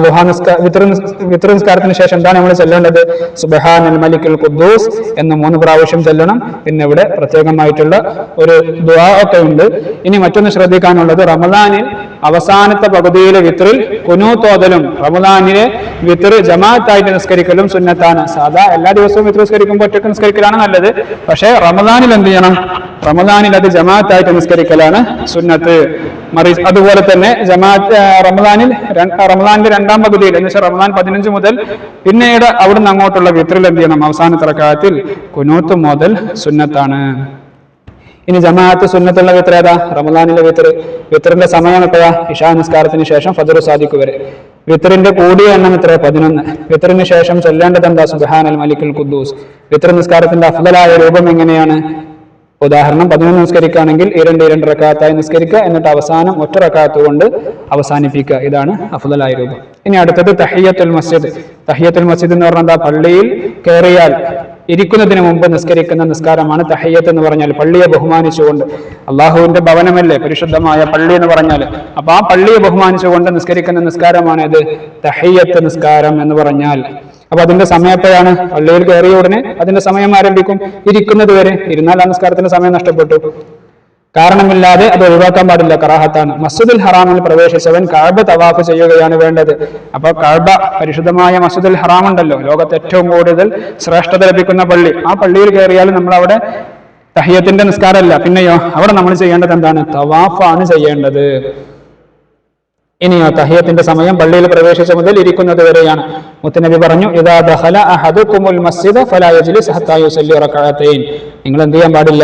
വിത്ർ നിസ്കാരത്തിന് ശേഷം എന്താണ് നമ്മൾ ചെല്ലേണ്ടത്? സുബ്ഹാനൽ മലിക്കുൽ ഖുദ്ദൂസ് എന്ന് 3 പ്രാവശ്യം ചെല്ലണം. പിന്നെ ഇവിടെ പ്രത്യേകമായിട്ടുള്ള ഒരു ദുആ ഒക്കെ ഉണ്ട്. ഇനി മറ്റൊന്ന് ശ്രദ്ധിക്കാനുള്ളത്, റമദാനിൽ അവസാനത്തെ പകുതിയിലെ വിത്റിൽ ഖുനൂത്ത് ഓതലും റമദാനിലെ വിത്ർ ജമാഅത്തായിട്ട് നിസ്കരിക്കലും സുന്നത്താണ്. സാധാ എല്ലാ ദിവസവും വിത്ർ നിസ്കരിക്കുമ്പോൾ ഒറ്റയ്ക്ക് നിസ്കരിക്കലാണ് നല്ലത്. പക്ഷേ റമദാനിൽ എന്ത് ചെയ്യണം? റമദാനിൽ അത് ജമാഅത്തായിട്ട് നിസ്കരിക്കലാണ് സുന്നത്ത്. അതുപോലെ തന്നെ റമദാനിന്റെ 2ാം പകുതിയിൽ എന്ന് വെച്ചാൽ റമദാൻ 15 മുതൽ പിന്നീട് അവിടുന്ന് അങ്ങോട്ടുള്ള വിത്റിൽ എന്ത് ചെയ്യണം? അവസാനത്തെ റക്അത്തിൽ ഖുനൂത്ത് മുതൽ സുന്നത്താണ്. ഇനി ജമാഅത്ത് സുന്നത്തുള്ള വിത്ർ ഏതാ? റമദാനിലെ വിത്റിന്റെ സമയം എപ്പോഴാ? ഇശാ നിസ്കാരത്തിന് ശേഷം ഫജ്ർ സാദിഖ് വരെ. വിത്റിന്റെ കൂടിയ എണ്ണം എത്ര? 11. വിത്റിന് ശേഷം ചൊല്ലേണ്ടത് എന്താ? സുബ്ഹാനൽ മലിക്കുൽ ഖുദ്ദൂസ്. വിത്ർ നിസ്കാരത്തിന്റെ അഫ്ളലായ രൂപം എങ്ങനെയാണ്? ഉദാഹരണം 11 നിസ്കരിക്കുകയാണെങ്കിൽ 2 റക്അത്തായി നിസ്കരിക്കുക, എന്നിട്ട് അവസാനം ഒറ്റ റക്അത്ത് കൊണ്ട് അവസാനിപ്പിക്കുക. ഇതാണ് അഫ്ളലായ രൂപം. ഇനി അടുത്തത് തഹിയ്യത്തുൽ മസ്ജിദ്. തഹിയ്യത്തുൽ മസ്ജിദ് എന്ന് പറഞ്ഞാൽ പള്ളിയിൽ കയറിയാൽ ഇരിക്കുന്നതിന് മുമ്പ് നിസ്കരിക്കുന്ന നിസ്കാരമാണ് തഹിയ്യത്ത് എന്ന് പറഞ്ഞാൽ. പള്ളിയെ ബഹുമാനിച്ചുകൊണ്ട്, അള്ളാഹുവിന്റെ ഭവനമല്ലേ പരിശുദ്ധമായ പള്ളി എന്ന് പറഞ്ഞാൽ, അപ്പൊ ആ പള്ളിയെ ബഹുമാനിച്ചുകൊണ്ട് നിസ്കരിക്കുന്ന നിസ്കാരമാണ് ഇത് തഹിയ്യത്ത് നിസ്കാരം എന്ന് പറഞ്ഞാൽ. അപ്പൊ അതിന്റെ സമയം എപ്പോഴാണ്? പള്ളിയിൽ കയറിയ ഉടനെ അതിന്റെ സമയം ആരംഭിക്കും, ഇരിക്കുന്നത് വരെ. ഇരുന്നാൽ ആ നിസ്കാരത്തിന്റെ സമയം നഷ്ടപ്പെട്ടു. കാരണമില്ലാതെ അത് ഒഴിവാക്കാൻ പാടില്ല, കറാഹത്താണ്. മസ്ജിദുൽ ഹറാമിൽ പ്രവേശിച്ചവൻ കഅബ തവാഫ് ചെയ്യുകയാണ് വേണ്ടത്. അപ്പൊ കഅബ, പരിശുദ്ധമായ മസ്ജിദുൽ ഹറാം ഉണ്ടല്ലോ, ലോകത്ത് ഏറ്റവും കൂടുതൽ ശ്രേഷ്ഠത ലഭിക്കുന്ന പള്ളി. ആ പള്ളിയിൽ കയറിയാൽ നമ്മൾ അവിടെ തഹിയ്യത്തിന്റെ നിസ്കാരമല്ല, പിന്നെയോ അവിടെ നമ്മൾ ചെയ്യേണ്ടത് എന്താണ്? തവാഫാണ് ചെയ്യേണ്ടത്. ഇനിയോ തഹിയ്യത്തിന്റെ സമയം പള്ളിയിൽ പ്രവേശിച്ച മുതൽ ഇരിക്കുന്നത് വരെയാണ്. മുത്തുനബി പറഞ്ഞു, ഇദാ ദഖല അഹദുകുമുൽ മസ്ജിദ ഫലാ യജ്ലിസ് ഹത്താ യുസല്ലി റകഅതൈൻ. നിങ്ങൾ എന്ത് ചെയ്യാൻ പാടില്ല?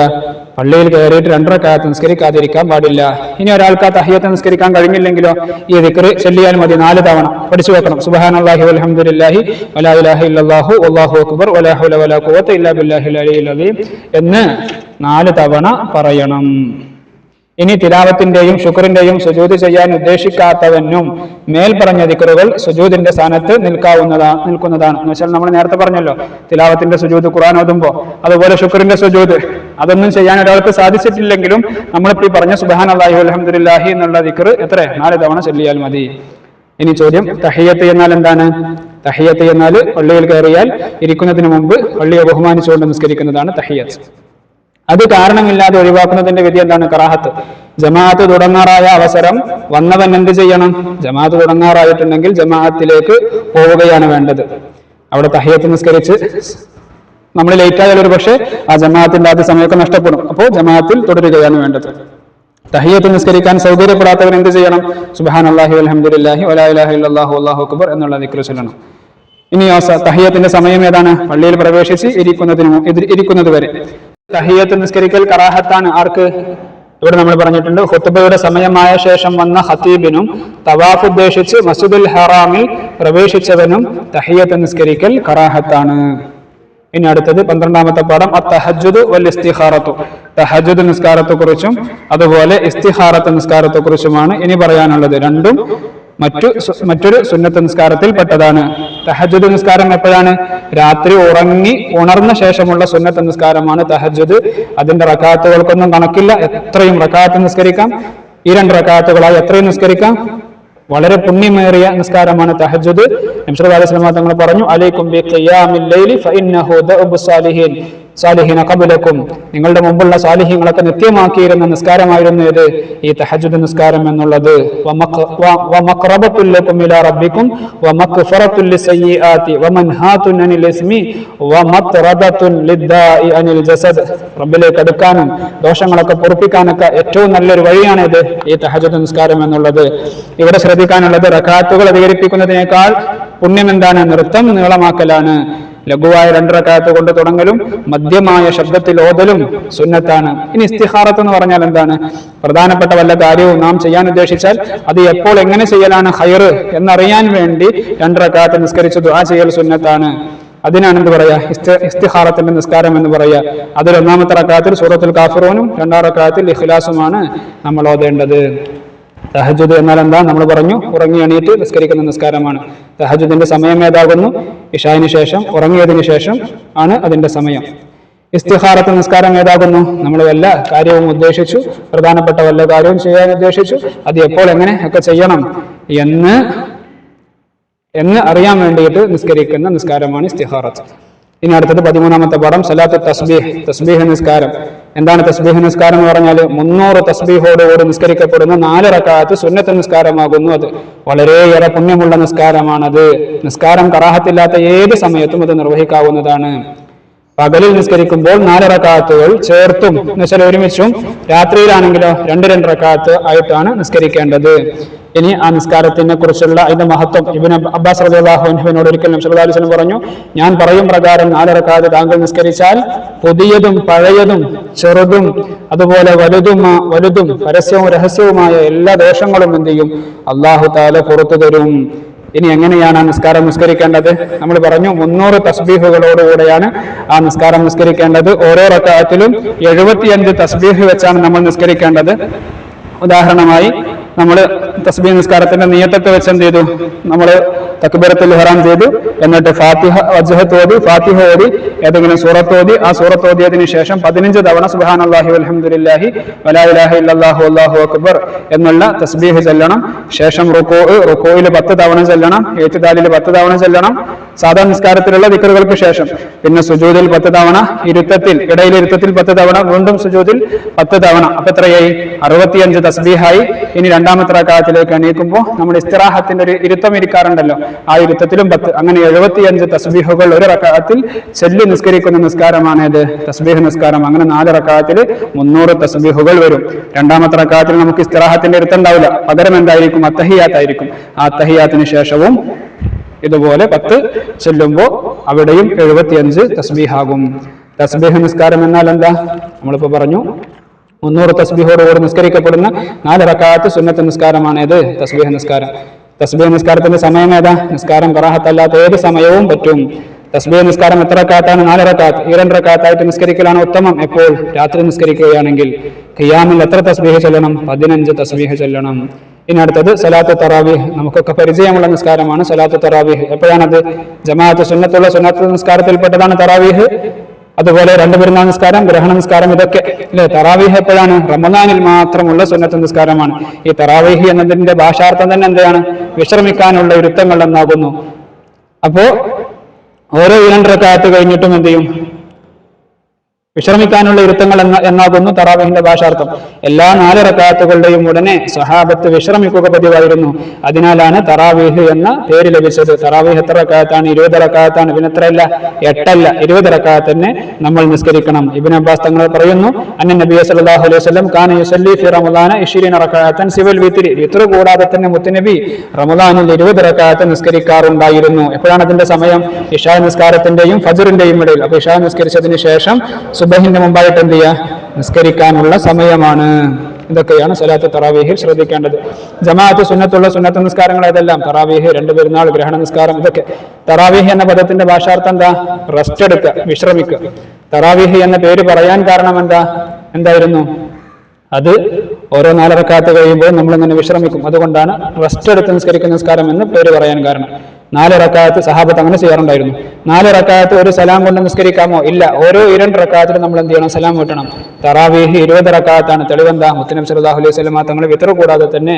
പള്ളിയിൽ കയറിയിട്ട് 2 റക്അത്ത് നിസ്കരിക്കാതിരിക്കാൻ പാടില്ല. ഇനി ഒരാൾക്ക് ആ തഹിയ്യത്ത് നിസ്കരിക്കാൻ കഴിഞ്ഞില്ലെങ്കിലോ ഈ ദിക്ർ ചൊല്ലിയാൽ മതി. 4 തവണ പഠിച്ചു വെക്കണം. സുബ്ഹാനല്ലാഹി വൽഹംദുലില്ലാഹി വലാ ഇലാഹ ഇല്ലല്ലാഹു വല്ലാഹു അക്ബർ വലാ ഹൗല വലാ ഖുവത ഇല്ലാ ബില്ലാഹിൽ അലിയിൽ അദീം എന്ന് 4 തവണ പറയണം. ഇനി തിലാവത്തിന്റെയും ശുക്റിന്റെയും സുജൂദ് ചെയ്യാൻ ഉദ്ദേശിക്കാത്തവനും മേൽ പറഞ്ഞ ദിക്റുകൾ സുജൂദിന്റെ സ്ഥാനത്ത് നിൽക്കുന്നതാണ്. എന്ന് വെച്ചാൽ നമ്മൾ നേരത്തെ പറഞ്ഞല്ലോ, തിലാവത്തിന്റെ സുജൂദ് ഖുർആൻ ഓതുമ്പോ, അതുപോലെ ശുക്റിന്റെ സുജൂദ്, അതൊന്നും ചെയ്യാൻ ഒരാൾക്ക് സാധിച്ചിട്ടില്ലെങ്കിലും നമ്മളിപ്പോ ഈ പറഞ്ഞ സുബ്ഹാനല്ലാഹി വൽഹംദുലില്ലാഹി എന്നുള്ള ദിക്ർ 4 തവണ ചൊല്ലിയാൽ മതി. ഇനി ചോദ്യം, തഹിയ്യത്ത് എന്നാൽ എന്താണ്? തഹിയ്യത്ത് എന്നാൽ പള്ളിയിൽ കയറിയാൽ ഇരിക്കുന്നതിന് മുമ്പ് പള്ളിയെ ബഹുമാനിച്ചുകൊണ്ട് നിസ്കരിക്കുന്നതാണ് തഹിയ്യത്ത്. അത് കാരണമില്ലാതെ ഒഴിവാക്കുന്നതിന്റെ വിധി എന്താണ്? കറാഹത്ത്. ജമാഅത്ത് തുടങ്ങാറായ അവസരം വന്നവൻ എന്ത് ചെയ്യണം? ജമാഅത്ത് തുടങ്ങാറായിട്ടുണ്ടെങ്കിൽ ജമാഅത്തിലേക്ക് പോവുകയാണ് വേണ്ടത്. അവിടെ തഹിയ്യത്ത് നിസ്കരിച്ച് നമ്മൾ ലേറ്റ് ആയാൽ ഒരു പക്ഷേ ആ ജമാഅത്തിന്റെ ആദ്യ സമയമൊക്കെ നഷ്ടപ്പെടും. അപ്പോൾ ജമാഅത്തിൽ തുടരുകയാണ് വേണ്ടത്. തഹിയ്യത്ത് നിസ്കരിക്കാൻ സൗകര്യപ്പെടാത്തവൻ എന്ത് ചെയ്യണം? സുബ്ഹാനല്ലാഹി വൽഹംദുലില്ലാഹി വലാ ഇലാഹ ഇല്ലല്ലാഹു വല്ലാഹു അക്ബർ എന്നുള്ള ദിക്ർ ചൊല്ലണം. ഇനി തഹിയ്യത്തിന്റെ സമയം ഏതാണ്? പള്ളിയിൽ പ്രവേശിച്ച് ഇരിക്കുന്നത് വരെ. തഹിയ്യത്ത് നിസ്കരിക്കൽ കറാഹത്താണ്. ആർക്ക്? ഇവിടെ നമ്മൾ പറഞ്ഞിട്ടുണ്ട്, ഖുത്ബയുടെ സമയമായ ശേഷം വന്ന ഖതീബിനും തവാഫ് ഉദ്ദേശിച്ച് മസ്ജിദുൽ ഹറാമിൽ പ്രവേശിച്ചവനും തഹിയ്യത്ത് നിസ്കരിക്കൽ കറാഹത്താണ്. ഇനി അടുത്തത് 12ാമത്തെ പാഠം, അത്തഹജ്ജുദ് വൽ ഇസ്തിഖാറത്തു. തഹജ്ജുദ് നിസ്കാരത്തെ കുറിച്ചും അതുപോലെ ഇസ്തിഖാറത്ത് നിസ്കാരത്തെ കുറിച്ചുമാണ് ഇനി പറയാനുള്ളത്. രണ്ടും മറ്റൊരു സുന്നത്ത് നിസ്കാരത്തിൽ പെട്ടതാണ്. തഹജ്ജുദ് നിസ്കാരം എപ്പോഴാണ്? രാത്രി ഉണർന്ന ശേഷമുള്ള സുന്നത്ത് നിസ്കാരമാണ് തഹജ്ജുദ്. അതിന്റെ റക്അത്തുകൾക്കൊന്നും കണക്കില്ല, എത്രയും റക്അത്ത് നിസ്കരിക്കാം. ഈ 2 റക്അത്തുകളായി എത്രയും നിസ്കരിക്കാം. വളരെ പുണ്യമേറിയ നിസ്കാരമാണ് തഹജ്ജുദ്. നബി സല്ലല്ലാഹു അലൈഹി വസല്ലം തങ്ങൾ പറഞ്ഞു, അലൈക്കും ബി ഖിയാമിൽ ലൈലി ഫഇന്നഹു ദഅബു സാലിഹീന ഖബലക്കും. നിങ്ങളുടെ മുമ്പുള്ള സാലിഹീങ്ങളൊക്കെ നിത്യമാക്കിയിരുന്ന നിസ്കാരമായിരുന്നു ഇത്, ഈ തഹജ്ജുദ് നിസ്കാരം എന്നുള്ളത്. വമഖറബത്തുൽ ലക്കും ഇലാ റബ്ബിക്കും വമഗ്ഫറത്തുൽ ലിസയ്യിആതി വമൻഹാതുൻ അനിൽ ഇസ്മി വമത്റദത്തുൻ ലിദ്ദാഇ അനിൽ ജസദ്. റബ്ബിലേക്ക് അടുക്കാനും ദോഷങ്ങളൊക്കെ പൊറുപ്പിക്കാനൊക്കെ ഏറ്റവും നല്ലൊരു വഴിയാണ് ഇത്, ഈ തഹജ്ജുദ് നിസ്കാരം എന്നുള്ളത്. ഇവിടെ ശ്രദ്ധിക്കാനുള്ളത്, റക്അത്തുകൾ അധികരിപ്പിക്കുന്നതിനേക്കാൾ പുണ്യം എന്താണ്? നൃത്തം നീളമാക്കലാണ്. ലഘുവായ 2 റക്അത്ത് കൊണ്ട് തുടങ്ങലും മധ്യമായ ശബ്ദത്തിൽ ഓതലും സുന്നത്താണ്. ഇനി ഇസ്തിഖാറത്ത് എന്ന് പറഞ്ഞാൽ എന്താണ്? പ്രധാനപ്പെട്ട വല്ല കാര്യവും നാം ചെയ്യാൻ ഉദ്ദേശിച്ചാൽ അത് എപ്പോൾ എങ്ങനെ ചെയ്യലാണ് ഖൈർ എന്നറിയാൻ വേണ്ടി 2 റക്അത്ത് നിസ്കരിച്ച് ദുആ ചെയ്യൽ സുന്നത്താണ്. അതിനാണ് എന്ത് പറയാ? ഇസ്തിഖാറത്തിന്റെ നിസ്കാരം എന്ന് പറയാ. അതിൽ 1ാമത്തെ റക്അത്തിൽ സൂറത്തുൽ കാഫിറൂനും 2ാം റക്അത്തിൽ ഇഖ്ലാസുമാണ് നമ്മൾ ഓതേണ്ടത്. തഹജ്ജുദ് എന്നാൽ എന്താ? നമ്മൾ പറഞ്ഞു, ഉറങ്ങി എണീറ്റ് നിസ്കരിക്കുന്ന നിസ്കാരമാണ്. തഹജ്ജുദിന്റെ സമയം ഏതാകുന്നു? ഇശായിന് ശേഷം, ഉറങ്ങിയതിനു ശേഷം ആണ് അതിന്റെ സമയം. ഇസ്തിഖാറത്ത് നിസ്കാരം ഏതാകുന്നു? നമ്മൾ വല്ല കാര്യവും ഉദ്ദേശിച്ചു, പ്രധാനപ്പെട്ട വല്ല കാര്യവും ചെയ്യാൻ ഉദ്ദേശിച്ചു, അത് എപ്പോൾ എങ്ങനെ ഒക്കെ ചെയ്യണം എന്ന് എന്ന് അറിയാൻ വേണ്ടിയിട്ട് നിസ്കരിക്കുന്ന നിസ്കാരമാണ് ഇസ്തിഖാറത്ത്. ഇനി അടുത്തത് 13ാമത്തെ പാഠം സലാത്തു തസ്ബീഹ്, തസ്ബീഹ് നിസ്കാരം. എന്താണ് തസ്ബീഹ് നിസ്കാരം എന്ന് പറഞ്ഞാൽ 300 തസ്ബീഹോടുകൂടി നിസ്കരിക്കപ്പെടുന്ന 4 റക്അത്ത് സുന്നത്ത് നിസ്കാരമാകുന്നു. അത് വളരെയേറെ പുണ്യമുള്ള നിസ്കാരമാണത്. നിസ്കാരം കറാഹത്തില്ലാത്ത ഏത് സമയത്തും അത് നിർവഹിക്കാവുന്നതാണ്. പകലിൽ നിസ്കരിക്കുമ്പോൾ 4 റക്അത്തുകൾ ചേർത്തും എന്നുവെച്ചാൽ ഒരുമിച്ചും, രാത്രിയിലാണെങ്കിലോ 2 റക്അത്ത് ആയിട്ടാണ് നിസ്കരിക്കേണ്ടത്. ഇനി ആ നിസ്കാരത്തിനെ കുറിച്ചുള്ള അതിന്റെ മഹത്വം ഇബ്നു അബ്ബാസ് റളിയല്ലാഹു അൻഹുവിനോട് ഒരിക്കൽ നബി സല്ലല്ലാഹു അലൈഹി വസല്ലം പറഞ്ഞു, ഞാൻ പറയും പ്രകാരം 4 റക്അത്ത് താങ്കൾ നിസ്കരിച്ചാൽ പുതിയതും പഴയതും ചെറുതും അതുപോലെ വലുതും പരസ്യവും രഹസ്യവുമായ എല്ലാ ദോഷങ്ങളും എന്ത് ചെയ്യും? അല്ലാഹു തആല പുറത്തു തരും. ഇനി എങ്ങനെയാണ് ആ നിസ്കാരം നിസ്കരിക്കേണ്ടത്? നമ്മൾ പറഞ്ഞു 300 തസ്ബീഹുകളോടുകൂടെയാണ് ആ നിസ്കാരം നിസ്കരിക്കേണ്ടത്. ഓരോ റക്അത്തിലും 75 തസ്ബീഹ് വെച്ചാണ് നമ്മൾ നിസ്കരിക്കേണ്ടത്. ഉദാഹരണമായി നമ്മൾ തസ്ബീഹ് നിസ്കാരത്തിന്റെ നിയത്തൊക്കെ വെച്ച് എന്ത് ചെയ്തു? നമ്മൾ തക്ബീറത്തുൽ ഇഹ്റാം ചെയ്തു, എന്നിട്ട് ഫാത്തിഹ വജ്ഹത്ത് ഓതി, ഫാത്തിഹ ഓതി, ഏതെങ്കിലും സൂറത്ത് ഓതി, ആ സൂറത്ത് ഓതിയതിനു ശേഷം 15 തവണ സുബ്ഹാനല്ലാഹി വൽഹംദുലില്ലാഹി വലാ ഇലാഹ ഇല്ലല്ലാഹു അല്ലാഹു അക്ബർ എന്നുള്ള തസ്ബീഹ് ചൊല്ലണം. ശേഷം റുകൂഇൽ 10 തവണ ചൊല്ലണം, ഇഅ്തിദാലിൽ 10 തവണ ചൊല്ലണം, സാധാ നിസ്കാരത്തിലുള്ള ദിക്റുകൾക്ക് ശേഷം. പിന്നെ സുജൂദിൽ 10 തവണ, ഇടയിലിരുത്തത്തിൽ 10 തവണ, വീണ്ടും സുജൂദിൽ 10 തവണ. അപ്പൊ എത്രയായി? 65 തസ്ബീഹായി. ഇനി രണ്ടാമത്തെ റക്അത്തിലേക്ക് എണീക്കുമ്പോൾ നമ്മൾ ഇസ്തിറാഹത്തിന്റെ ഒരു ഇരുത്തം ഇരിക്കാറുണ്ടല്ലോ, ആ ഇരുത്തത്തിലും 10. അങ്ങനെ 75 തസ്ബീഹുകൾ ഒരു റക്അത്തിൽ ചൊല്ലി നിസ്കരിക്കുന്ന നിസ്കാരമാണ് ഇത് തസ്ബീഹ് നിസ്കാരം. അങ്ങനെ 4 റക്അത്തിൽ 300 തസ്ബീഹുകൾ വരും. രണ്ടാമത്തെ റക്അത്തിൽ നമുക്ക് ഇസ്തിറാഹത്തിന്റെ ഇരുത്തം ഉണ്ടാവില്ല, പകരം എന്തായിരിക്കും? അത്തഹിയാത്തായിരിക്കും. ആ അത്തഹിയാത്തിന് ശേഷവും ഇതുപോലെ 10 ചൊല്ലുമ്പോൾ അവിടെയും 75 തസ്ബീഹാകും. തസ്ബീഹ് നിസ്കാരം എന്നാൽ എന്താ? നമ്മളിപ്പോ പറഞ്ഞു 300 തസ്ബീഹോടുകൂടി നിസ്കരിക്കപ്പെടുന്ന 4 റക്അത്ത് സുന്നത്ത് നിസ്കാരമാണ് ഇത് തസ്ബീഹ് നിസ്കാരം. തസ്ബീഹ് നിസ്കാരത്തിന്റെ സമയം ഏതാ? നിസ്കാരം കറാഹത്തല്ലാത്ത ഏത് സമയവും പറ്റും. തസ്ബീഹ് നിസ്കാരം എത്ര റക്അത്താണ്? 4 റക്അത്ത്. ഈ 2 റക്അത്തായിട്ട് നിസ്കരിക്കലാണ് ഉത്തമം. എപ്പോൾ? രാത്രി നിസ്കരിക്കുകയാണെങ്കിൽ. ഖിയാമിൽ എത്ര തസ്ബീഹ് ചൊല്ലണം? 15 തസ്ബീഹ് ചൊല്ലണം. ഇനി അടുത്തത് സലാത്ത് തറാവീഹ്. നമുക്കൊക്കെ പരിചയമുള്ള നിസ്കാരമാണ് സലാത്ത് തറാവീഹ്. എപ്പോഴാണത്? ജമാഅത്ത് സുന്നത്തുള്ള സുന്നത്ത് നിസ്കാരത്തിൽപ്പെട്ടതാണ് തറാവീഹ്. അതുപോലെ 2 പെരുന്നാൾ നിസ്കാരം, ഗ്രഹണ നിസ്കാരം, ഇതൊക്കെ അല്ലെ. തറാവീഹ് എപ്പോഴാണ്? റമദാനിൽ മാത്രമുള്ള സുന്നത്ത് നിസ്കാരമാണ്. ഈ തറാവീഹ് എന്നതിന്റെ ഭാഷാർത്ഥം തന്നെ എന്താണ്? വിശ്രമിക്കാനുള്ള ഇരുത്തങ്ങൾ എന്നാകുന്നു. അപ്പോ ഓരോ 2 റക്അത്ത് കഴിഞ്ഞിട്ടും എന്ത് ചെയ്യും? വിശ്രമിക്കാനുള്ള ഇരുത്തങ്ങൾ എന്നാകുന്നു തറാവീഹിന്റെ ഭാഷാർത്ഥം. എല്ലാ 4 റക്അത്തുകളുടെയും ഉടനെ സ്വഹാബത്ത് വിശ്രമിക്കുക പതിവായിരുന്നു. അതിനാലാണ് തറാവീഹ് എന്ന പേര് ലഭിച്ചത്. തറാവീഹ് എത്ര റക്അത്താണ്? 20 റക്അത്താണ്. പിന്നെ എത്രയല്ല? 8 അല്ല, 20 റക്അത്ത് തന്നെ നമ്മൾ നിസ്കരിക്കണം. ഇബ്നു അബ്ബാസ് തങ്ങൾ പറയുന്നു, അന്ന നബി സല്ലല്ലാഹു അലൈഹി വസല്ലം കാന യുസല്ലി ഫി റമദാന 20 റക്അത്തൻ സിവൽ വിത്രി. വിത്ർ കൂടാതെ തന്നെ മുത്തുനബി റമദാനിൽ 20 റക്അത്ത് നിസ്കരിക്കാറുണ്ടായിരുന്നു. എപ്പോഴാണ് അതിന്റെ സമയം? ഇശാ നിസ്കാരത്തിന്റെയും ഫജ്റിന്റെയും ഇടയിൽ. അപ്പൊ ഇശാ നിസ്കരിച്ചതിന് ശേഷം സുബഹിന്റെ മുമ്പായിട്ട് എന്ത് ചെയ്യുക? നിസ്കരിക്കാനുള്ള സമയമാണ്. ഇതൊക്കെയാണ് സലാത്ത് തറാവീഹിൽ ശ്രദ്ധിക്കേണ്ടത്. ജമാഅത്ത് സുന്നത്തുള്ള സുന്നത്ത് നിസ്കാരങ്ങൾ ഏതെല്ലാം? തറാവീഹ്, 2 പെരുന്നാൾ, ഗ്രഹണ നിസ്കാരം, ഇതൊക്കെ. തറാവീഹ് എന്ന പദത്തിന്റെ ഭാഷാർത്ഥം എന്താ? റെസ്റ്റ് എടുക്കുക, വിശ്രമിക്കുക. തറാവീഹ് എന്ന പേര് പറയാൻ കാരണം എന്തായിരുന്നു? അത് ഓരോ 4 റക്അത്ത് കഴിയുമ്പോൾ നമ്മൾ ഇങ്ങനെ വിശ്രമിക്കും. അതുകൊണ്ടാണ് റെസ്റ്റ് എടുത്ത് നിസ്കരിക്കുന്ന നിസ്കാരം എന്ന് പേര് പറയാൻ കാരണം. 4 റക്അത്ത് സഹാബത്ത് അങ്ങനെ ചെയ്യാറുണ്ടായിരുന്നു. 4 റക്അത്ത് ഒരു സലാം കൊണ്ട് നിസ്കരിക്കാമോ? ഇല്ല. ഓരോ 2 റക്അത്തിൽ നമ്മൾ എന്ത് ചെയ്യണം? സലാം വീട്ടണം. തറാവീഹ് 20 റക്അത്താണ്. തെളിവെന്താ? മുത്തനബി സല്ലല്ലാഹു അലൈഹി വസല്ലം തങ്ങൾ വിത്ർ കൂടാതെ തന്നെ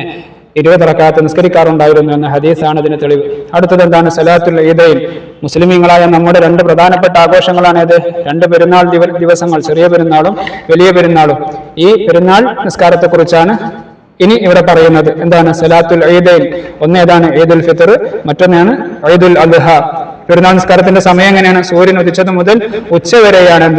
20 റക്അത്ത് നിസ്കരിക്കാറുണ്ടായിരുന്നു എന്ന ഹദീസാണ് ഇതിന് തെളിവ്. അടുത്തത് എന്താണ്? സലാത്തുൽ ഈദൈൻ. മുസ്ലിമീങ്ങളായ നമ്മുടെ 2 പ്രധാനപ്പെട്ട ആഘോഷങ്ങളാണേത്? 2 പെരുന്നാൾ ദിവസങ്ങൾ, ചെറിയ പെരുന്നാളും വലിയ പെരുന്നാളും. ഈ പെരുന്നാൾ നിസ്കാരത്തെ കുറിച്ചാണ് ഇനി ഇവിടെ പറയുന്നത്. എന്താണ്? സലാത്തുൽ ഈദൈൻ. ഒന്നേതാണ്? ഈദുൽ ഫിത്ർ, മറ്റൊന്നാണ് ഈദുൽ അദ്ഹ. പെരുന്നാൾ നിസ്കാരത്തിന്റെ സമയം എങ്ങനെയാണ്? സൂര്യൻ ഉദിച്ചത് മുതൽ ഉച്ച വരെയാണ്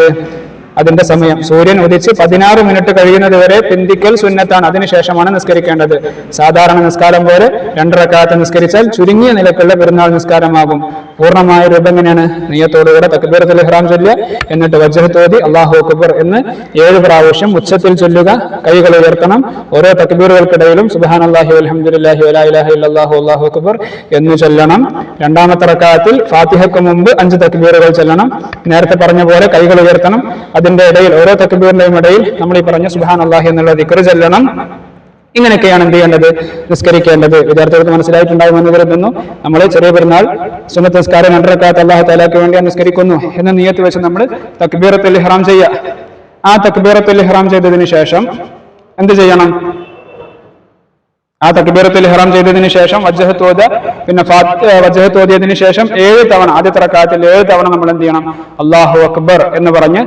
അതിന്റെ സമയം. സൂര്യൻ ഉദിച്ച് 16 മിനിറ്റ് കഴിയുന്നത് വരെ പിന്തിക്കൽ സുന്നത്താണ്. അതിനുശേഷമാണ് നിസ്കരിക്കേണ്ടത്. സാധാരണ നിസ്കാരം പോലെ 2 റക്അത്ത് നിസ്കരിച്ചാൽ ചുരുങ്ങിയ നിലക്കുള്ള പെരുന്നാൾ നിസ്കാരമാകും. പൂർണ്ണമായ രൂപം എങ്ങനെയാണ്? നിയ്യത്തോടുകൂടെ തക്ബീറത്തുൽ ഇഹ്റാം ചൊല്ലുക, എന്നിട്ട് വജ്ഹത്ത് ഓതി അല്ലാഹു അക്ബർ എന്ന് 7 പ്രാവശ്യം ഉച്ചത്തിൽ ചൊല്ലുക. കൈകൾ ഉയർത്തണം. ഓരോ തക്ബീറുകൾക്കിടയിലും സുബ്ഹാനല്ലാഹി വൽഹംദുലില്ലാഹി വലാ ഇലാഹ ഇല്ലല്ലാഹു അല്ലാഹു അക്ബർ എന്ന് ചൊല്ലണം. രണ്ടാമത്തെ റക്അത്തിൽ ഫാത്തിഹയ്ക്ക് മുമ്പ് 5 തക്ബീറുകൾ ചൊല്ലണം. നേരത്തെ പറഞ്ഞ പോലെ കൈകൾ ഉയർത്തണം. അതിന്റെ ഇടയിൽ ഓരോ തക്ബീറിന്റെയും ഇടയിൽ നമ്മൾ ഈ പറഞ്ഞ സുബ്ഹാനല്ലാഹി എന്നുള്ള ദിക്ർ ചൊല്ലണം. ഇങ്ങനെയൊക്കെയാണ് എന്ത് ചെയ്യേണ്ടത്? നിസ്കരിക്കേണ്ടത്. വിദ്യാർത്ഥികൾക്ക് മനസ്സിലായിട്ടുണ്ടാകുമെന്ന് കരുതുന്നു. നമ്മൾ ചെറിയ പെരുന്നാൾ സുന്നത്ത് നിസ്കാരം 2 റക്അത്ത് അല്ലാഹു തആലയ്ക്ക് വേണ്ടി നിസ്കരിക്കുന്നു എന്ന നിയ്യത്ത് വെച്ച് നമ്മൾ തക്ബീറത്തുൽ ഇഹ്റാം ചെയ്യുക. ആ തക്ബീറത്തുൽ ഇഹ്റാം ചെയ്തതിനു ശേഷം എന്ത് ചെയ്യണം? ആ തക്ബീറത്തുൽ ഇഹ്റാം ചെയ്തതിനു ശേഷം വജ്ഹത്ത് ഓതുക. പിന്നെ വജ്ഹത്ത് ഓതിയതിനു ശേഷം 7 തവണ, ആദ്യത്തെ റക്അത്തിൽ 7 തവണ നമ്മൾ എന്ത് ചെയ്യണം? അല്ലാഹു അക്ബർ എന്ന് പറഞ്ഞ്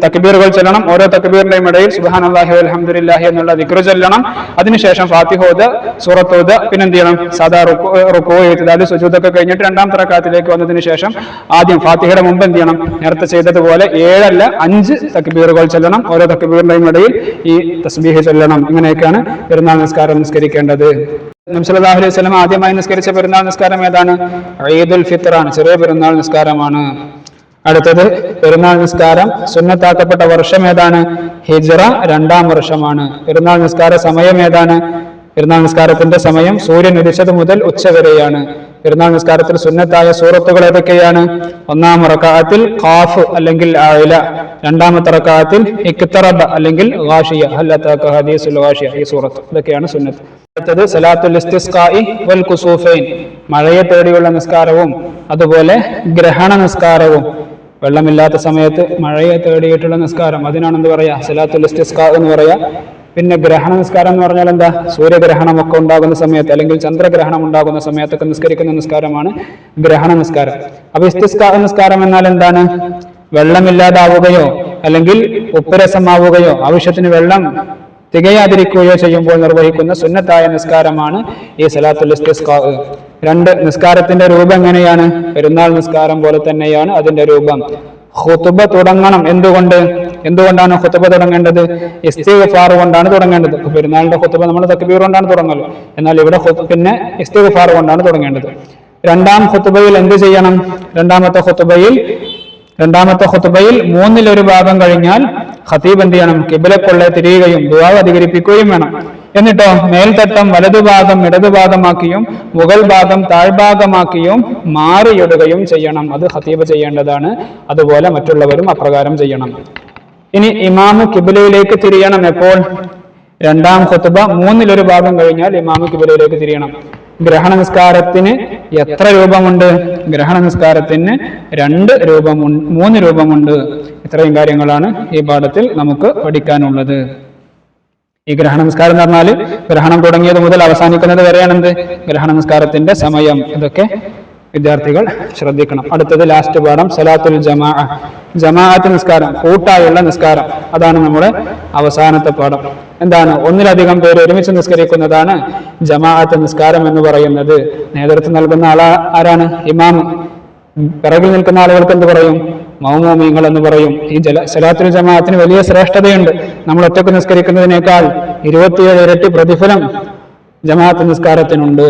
തക്ബീറുകൾ ചൊല്ലണം. ഓരോ തക്ബീറിന്റെയും ഇടയിൽ സുബ്ഹാനല്ലാഹി വൽഹംദുലില്ലാഹി എന്നുള്ള ദിക്ർ ചൊല്ലണം. അതിനുശേഷം ഫാത്തിഹ ഓതുക, സൂറത്ത് ഓതുക. പിന്നെ എന്ത് ചെയ്യണം? സാദാ റുക്കൂ, ഇഅ്തിദാൽ, സുജൂദൊക്കെ കഴിഞ്ഞിട്ട് രണ്ടാമത്തെ റക്അത്തിലേക്ക് വന്നതിന് ശേഷം ആദ്യം ഫാത്തിഹയുടെ മുമ്പ് എന്ത് ചെയ്യണം? നേരത്തെ ചെയ്തതുപോലെ 7 അല്ല 5 തക്ബീറുകൾ ചൊല്ലണം. ഓരോ തക്ബീറിന്റെയും ഇടയിൽ ഈ തസ്ബീഹ് ചൊല്ലണം. ഇങ്ങനെയൊക്കെയാണ് പെരുന്നാൾ നിസ്കാരം നിസ്കരിക്കേണ്ടത്. നബി സല്ലല്ലാഹു അലൈഹി വസല്ലം ആദ്യമായി നിസ്കരിച്ച പെരുന്നാൾ നിസ്കാരം ഏതാണ്? ഈദുൽ ഫിത്ർ ആണ്, ചെറിയ പെരുന്നാൾ നിസ്കാരമാണ്. അടുത്തത് പെരുന്നാൾ നിസ്കാരം സുന്നത്താക്കപ്പെട്ട വർഷം ഏതാണ്? ഹിജ്റ 2-ാം വർഷമാണ്. പെരുന്നാൾ നിസ്കാര സമയം ഏതാണ്? പെരുന്നാൾ നിസ്കാരത്തിന്റെ സമയം സൂര്യൻ ഉദിച്ചത് മുതൽ ഉച്ചവരെയാണ്. പെരുന്നാൾ നിസ്കാരത്തിൽ സുന്നത്തായ സൂറത്തുകൾ ഏതൊക്കെയാണ്? 1-ാം റക്അത്തിൽ ഖാഫ് അല്ലെങ്കിൽ അഅല, 2-ാമത്തെ റക്അത്തിൽ ഇഖ്തറബ അല്ലെങ്കിൽ ഗാഷിയ, ഹൽ അതാക ഹദീസുൽ ഗാഷിയ, ഈ സൂറത്ത്. ഇതൊക്കെയാണ് സുന്നത്ത്. അടുത്തത് സലാത്തുൽ ഇസ്തിസ്ഖാഇ വൽ കുസൂഫൈൻ, മഴയെ തേടിയുള്ള നിസ്കാരവും അതുപോലെ ഗ്രഹണ നിസ്കാരവും. വെള്ളമില്ലാത്ത സമയത്ത് മഴയെ തേടിയിട്ടുള്ള നിസ്കാരം, അതിനാണ് എന്ത് പറയാ? സലാത്തുൽ ഇസ്തിസ്ഖാ എന്ന് പറയാ. പിന്നെ ഗ്രഹണ നിസ്കാരം എന്ന് പറഞ്ഞാൽ എന്താ? സൂര്യഗ്രഹണമൊക്കെ ഉണ്ടാകുന്ന സമയത്ത് അല്ലെങ്കിൽ ചന്ദ്രഗ്രഹണം ഉണ്ടാകുന്ന സമയത്തൊക്കെ നിസ്കരിക്കുന്ന നിസ്കാരമാണ് ഗ്രഹണ നിസ്കാരം. അപ്പൊ ഇസ്തിസ്ഖാ നിസ്കാരം എന്നാൽ എന്താണ്? വെള്ളമില്ലാതാവുകയോ അല്ലെങ്കിൽ ഉപ്പുരസമാവുകയോ ആവശ്യത്തിന് വെള്ളം തികയാതിരിക്കുകയോ ചെയ്യുമ്പോൾ നിർവഹിക്കുന്ന സുന്നത്തായ നിസ്കാരമാണ് ഈ സലാത്തുൽ ഇസ്തിസ്ഖാ. നിസ്കാരത്തിന്റെ രൂപം എങ്ങനെയാണ്? പെരുന്നാൾ നിസ്കാരം പോലെ തന്നെയാണ് അതിന്റെ രൂപം. ഖുതുബ തുടങ്ങണം. എന്തുകൊണ്ടാണ് ഖുതുബ തുടങ്ങേണ്ടത്? ഇസ്തിഗ്ഫാർ കൊണ്ടാണ് തുടങ്ങേണ്ടത്. പെരുന്നാളിന്റെ ഖുതുബ നമ്മൾ തക്ബീർ കൊണ്ടാണ് തുടങ്ങല്. എന്നാൽ ഇവിടെ പിന്നെ ഇസ്തിഗ്ഫാർ കൊണ്ടാണ് തുടങ്ങേണ്ടത്. 2-ാം ഖുതുബയിൽ എന്ത് ചെയ്യണം? രണ്ടാമത്തെ ഖുതുബയിൽ 1/3 ഭാഗം കഴിഞ്ഞാൽ ഖതീബ് എന്ത് ചെയ്യണം? ഖിബ്ലക്കൊള്ള തിരിയുകയും ദുആ അധികരിപ്പിക്കുകയും വേണം. എന്നിട്ടോ മേൽത്തട്ടം വലതുഭാഗം ഇടതുഭാഗമാക്കിയും മുകൾ ഭാഗം താഴ്ഭാഗമാക്കിയും മാറിയിടുകയും ചെയ്യണം. അത് ഖതീബ് ചെയ്യേണ്ടതാണ്. അതുപോലെ മറ്റുള്ളവരും അപ്രകാരം ചെയ്യണം. ഇനി ഇമാമ് ഖിബ്ലയിലേക്ക് തിരിയണം എപ്പോൾ? 2-ാം ഖുതുബ 1/3 ഭാഗം കഴിഞ്ഞാൽ ഇമാമ് ഖിബ്ലയിലേക്ക് തിരിയണം. ഗ്രഹണ നിസ്കാരത്തിന് എത്ര രൂപമുണ്ട്? ഗ്രഹണ നിസ്കാരത്തിന് 3 രൂപമുണ്ട്. ഇത്രയും കാര്യങ്ങളാണ് ഈ പാഠത്തിൽ നമുക്ക് പഠിക്കാനുള്ളത്. ഈ ഗ്രഹണ നിസ്കാരം എന്ന് പറഞ്ഞാൽ ഗ്രഹണം തുടങ്ങിയത് മുതൽ അവസാനിക്കുന്നത് വരെയാണെന്ത്? ഗ്രഹണ നിസ്കാരത്തിന്റെ സമയം. ഇതൊക്കെ വിദ്യാർത്ഥികൾ ശ്രദ്ധിക്കണം. അടുത്തത് ലാസ്റ്റ് പാഠം സലാത്തുൽ ജമാഅ, ജമാഅത്ത് നിസ്കാരം, കൂട്ടായുള്ള നിസ്കാരം. അതാണ് നമ്മുടെ അവസാനത്തെ പാഠം. എന്താണ്? ഒന്നിലധികം പേര് ഒരുമിച്ച് നിസ്കരിക്കുന്നതാണ് ജമാഅത്ത് നിസ്കാരം എന്ന് പറയുന്നത്. നേതൃത്വം നൽകുന്ന ആരാണ്? ഇമാം. പിറകിൽ നിൽക്കുന്ന ആളുകൾക്ക് എന്ത് പറയും? മൗമൂമിങ്ങൾ എന്ന് പറയും. ഈ സലാത്തുൽ ജമാഅത്തിന് വലിയ ശ്രേഷ്ഠതയുണ്ട്. നമ്മൾ ഒറ്റക്ക് നിസ്കരിക്കുന്നതിനേക്കാൾ 27 ഇരട്ടി പ്രതിഫലം ജമാഅത്ത് നിസ്കാരത്തിനുണ്ട്.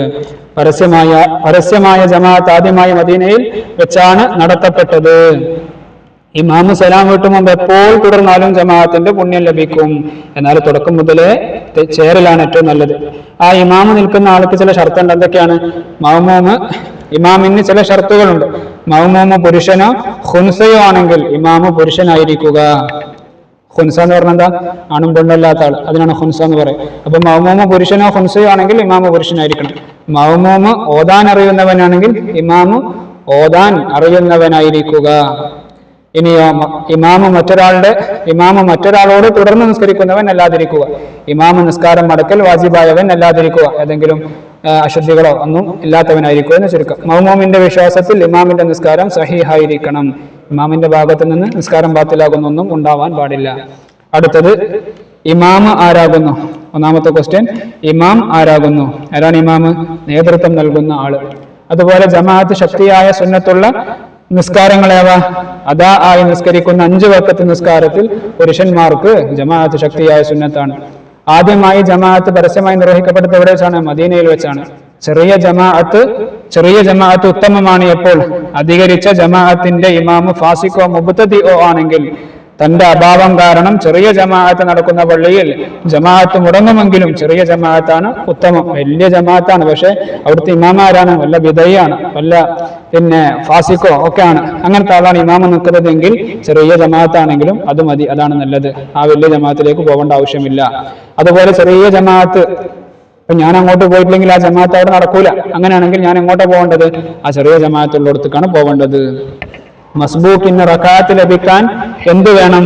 പരസ്യമായ ജമാഅത്ത് ആദ്യമായി മദീനയിൽ വെച്ചാണ് നടത്തപ്പെട്ടത്. ഇമാമു സലാം വീട്ടു മുമ്പ് എപ്പോൾ തുടർന്നാലും ജമാഅത്തിന്റെ പുണ്യം ലഭിക്കും. എന്നാൽ തുടക്കം മുതലേ ചേരലാണ് ഏറ്റവും നല്ലത്. ആ ഇമാമ് നിൽക്കുന്ന ആൾക്ക് ചില ഷർത്തുണ്ട്. എന്തൊക്കെയാണ്? ഇമാമിന് ചില ഷർത്തുകളുണ്ട്. മൗമൂമ് പുരുഷനോ ഖുൻസയോ ആണെങ്കിൽ ഇമാമ് പുരുഷനായിരിക്കുക. ഖുൻസ എന്ന് പറഞ്ഞാൽ എന്താ? ആണും പെണ്ണല്ലാത്ത ആൾ, അതിനാണ് ഖുൻസ എന്ന് പറയും. അപ്പൊ മൗമൂമ് പുരുഷനോ ഖുൻസയോ ആണെങ്കിൽ ഇമാമ് പുരുഷനായിരിക്കണം. മൗമൂമ് ഓതാൻ അറിയുന്നവനാണെങ്കിൽ ഇമാമ് ഓതാൻ അറിയുന്നവനായിരിക്കുക. ഇനിയോ ഇമാമ് മറ്റൊരാളോട് തുടർന്ന് നിസ്കരിക്കുന്നവൻ അല്ലാതിരിക്കുക. ഇമാമ് നിസ്കാരം മടക്കൽ വാജിബായവൻ അല്ലാതിരിക്കുക. ഏതെങ്കിലും അശുദ്ധികളോ ഒന്നും ഇല്ലാത്തവനായിരിക്കുക എന്ന് ചുരുക്കം. മൗമൂമിന്റെ വിശ്വാസത്തിൽ ഇമാമിന്റെ നിസ്കാരം സഹീഹായിരിക്കണം. ഇമാമിന്റെ ഭാഗത്ത് നിന്ന് നിസ്കാരം ബാത്തിലാകുന്നൊന്നും ഉണ്ടാവാൻ പാടില്ല. അടുത്തത് ഇമാമ് ആരാകുന്നു? ഒന്നാമത്തെ ക്വസ്റ്റ്യൻ, ഇമാം ആരാകുന്നു? ആരാണ് ഇമാമ്? നേതൃത്വം നൽകുന്ന ആള്. അതുപോലെ ജമാഅത്ത് ശക്തിയായ സുന്നത്തുള്ള നിസ്കാരങ്ങളേവ അതാ ആയി നിസ്കരിക്കുന്ന 5 വഖത്ത് നിസ്കാരത്തിൽ പുരുഷന്മാർക്ക് ജമാഅത്ത് ശക്തിയായ സുന്നത്താണ്. ആദ്യമായി ജമാഅത്ത് പരസ്യമായി നിർവഹിക്കപ്പെട്ടത് എവിടെ വെച്ചാണ്? മദീനയിൽ വെച്ചാണ്. ചെറിയ ജമാഅത്ത് ഉത്തമമാണ് എപ്പോൾ? അധികരിച്ച ജമാഅത്തിന്റെ ഇമാമ് ഫാസിഖോ മുബ്തദിഓ ആണെങ്കിൽ, തന്റെ അഭാവം കാരണം ചെറിയ ജമാഅത്ത് നടക്കുന്ന പള്ളിയിൽ ജമാഅത്ത് മുടങ്ങുമെങ്കിലും ചെറിയ ജമാഅത്താണ് ഉത്തമം. വലിയ ജമാഅത്താണ്, പക്ഷെ അവിടുത്തെ ഇമാമാരാണ് വല്ല ബിദഅയാണ്, വല്ല ഫാസിഖോ ഒക്കെയാണ്. അങ്ങനത്തെ ആളാണ് ഇമാമ നിൽക്കുന്നതെങ്കിൽ ചെറിയ ജമാഅത്താണെങ്കിലും അത് മതി, അതാണ് നല്ലത്. ആ വലിയ ജമാഅത്തിലേക്ക് പോകേണ്ട ആവശ്യമില്ല. അതുപോലെ ചെറിയ ജമാഅത്ത്, ഞാൻ അങ്ങോട്ട് പോയിട്ടില്ലെങ്കിൽ ആ ജമാഅത്ത് അവിടെ നടക്കൂല. അങ്ങനെയാണെങ്കിൽ ഞാൻ എങ്ങോട്ടാ പോകേണ്ടത്? ആ ചെറിയ ജമാഅത്തുള്ളിടത്തേക്കാണ് പോകേണ്ടത്. മസ്ബൂക്കിന് റക്അത്ത് ലഭിക്കാൻ എന്ത് വേണം?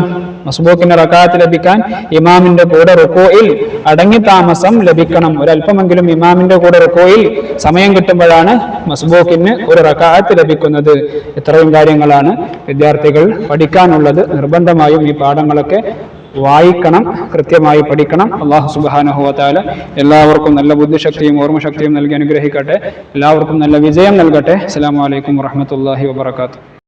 മസ്ബൂക്കിന് റക്അത്ത് ലഭിക്കാൻ ഇമാമിന്റെ കൂടെ റുകൂഇൽ അടങ്ങി താമസം ലഭിക്കണം. ഒരല്പമെങ്കിലും ഇമാമിന്റെ കൂടെ റുകൂഇൽ സമയം കിട്ടുമ്പോഴാണ് മസ്ബൂക്കിന് ഒരു റക്അത്ത് ലഭിക്കുന്നത്. ഇത്രയും കാര്യങ്ങളാണ് വിദ്യാർത്ഥികൾ പഠിക്കാനുള്ളത്. നിർബന്ധമായും ഈ പാഠങ്ങളൊക്കെ വായിക്കണം, കൃത്യമായി പഠിക്കണം. അല്ലാഹു സുബ്ഹാനഹു വ തആല എല്ലാവർക്കും നല്ല ബുദ്ധിശക്തിയും ഓർമ്മശക്തിയും നൽകി അനുഗ്രഹിക്കട്ടെ. എല്ലാവർക്കും നല്ല വിജയം നൽകട്ടെ. അസ്സലാമു അലൈക്കും വറഹ്മത്തുള്ളാഹി വബറകാതുഹു.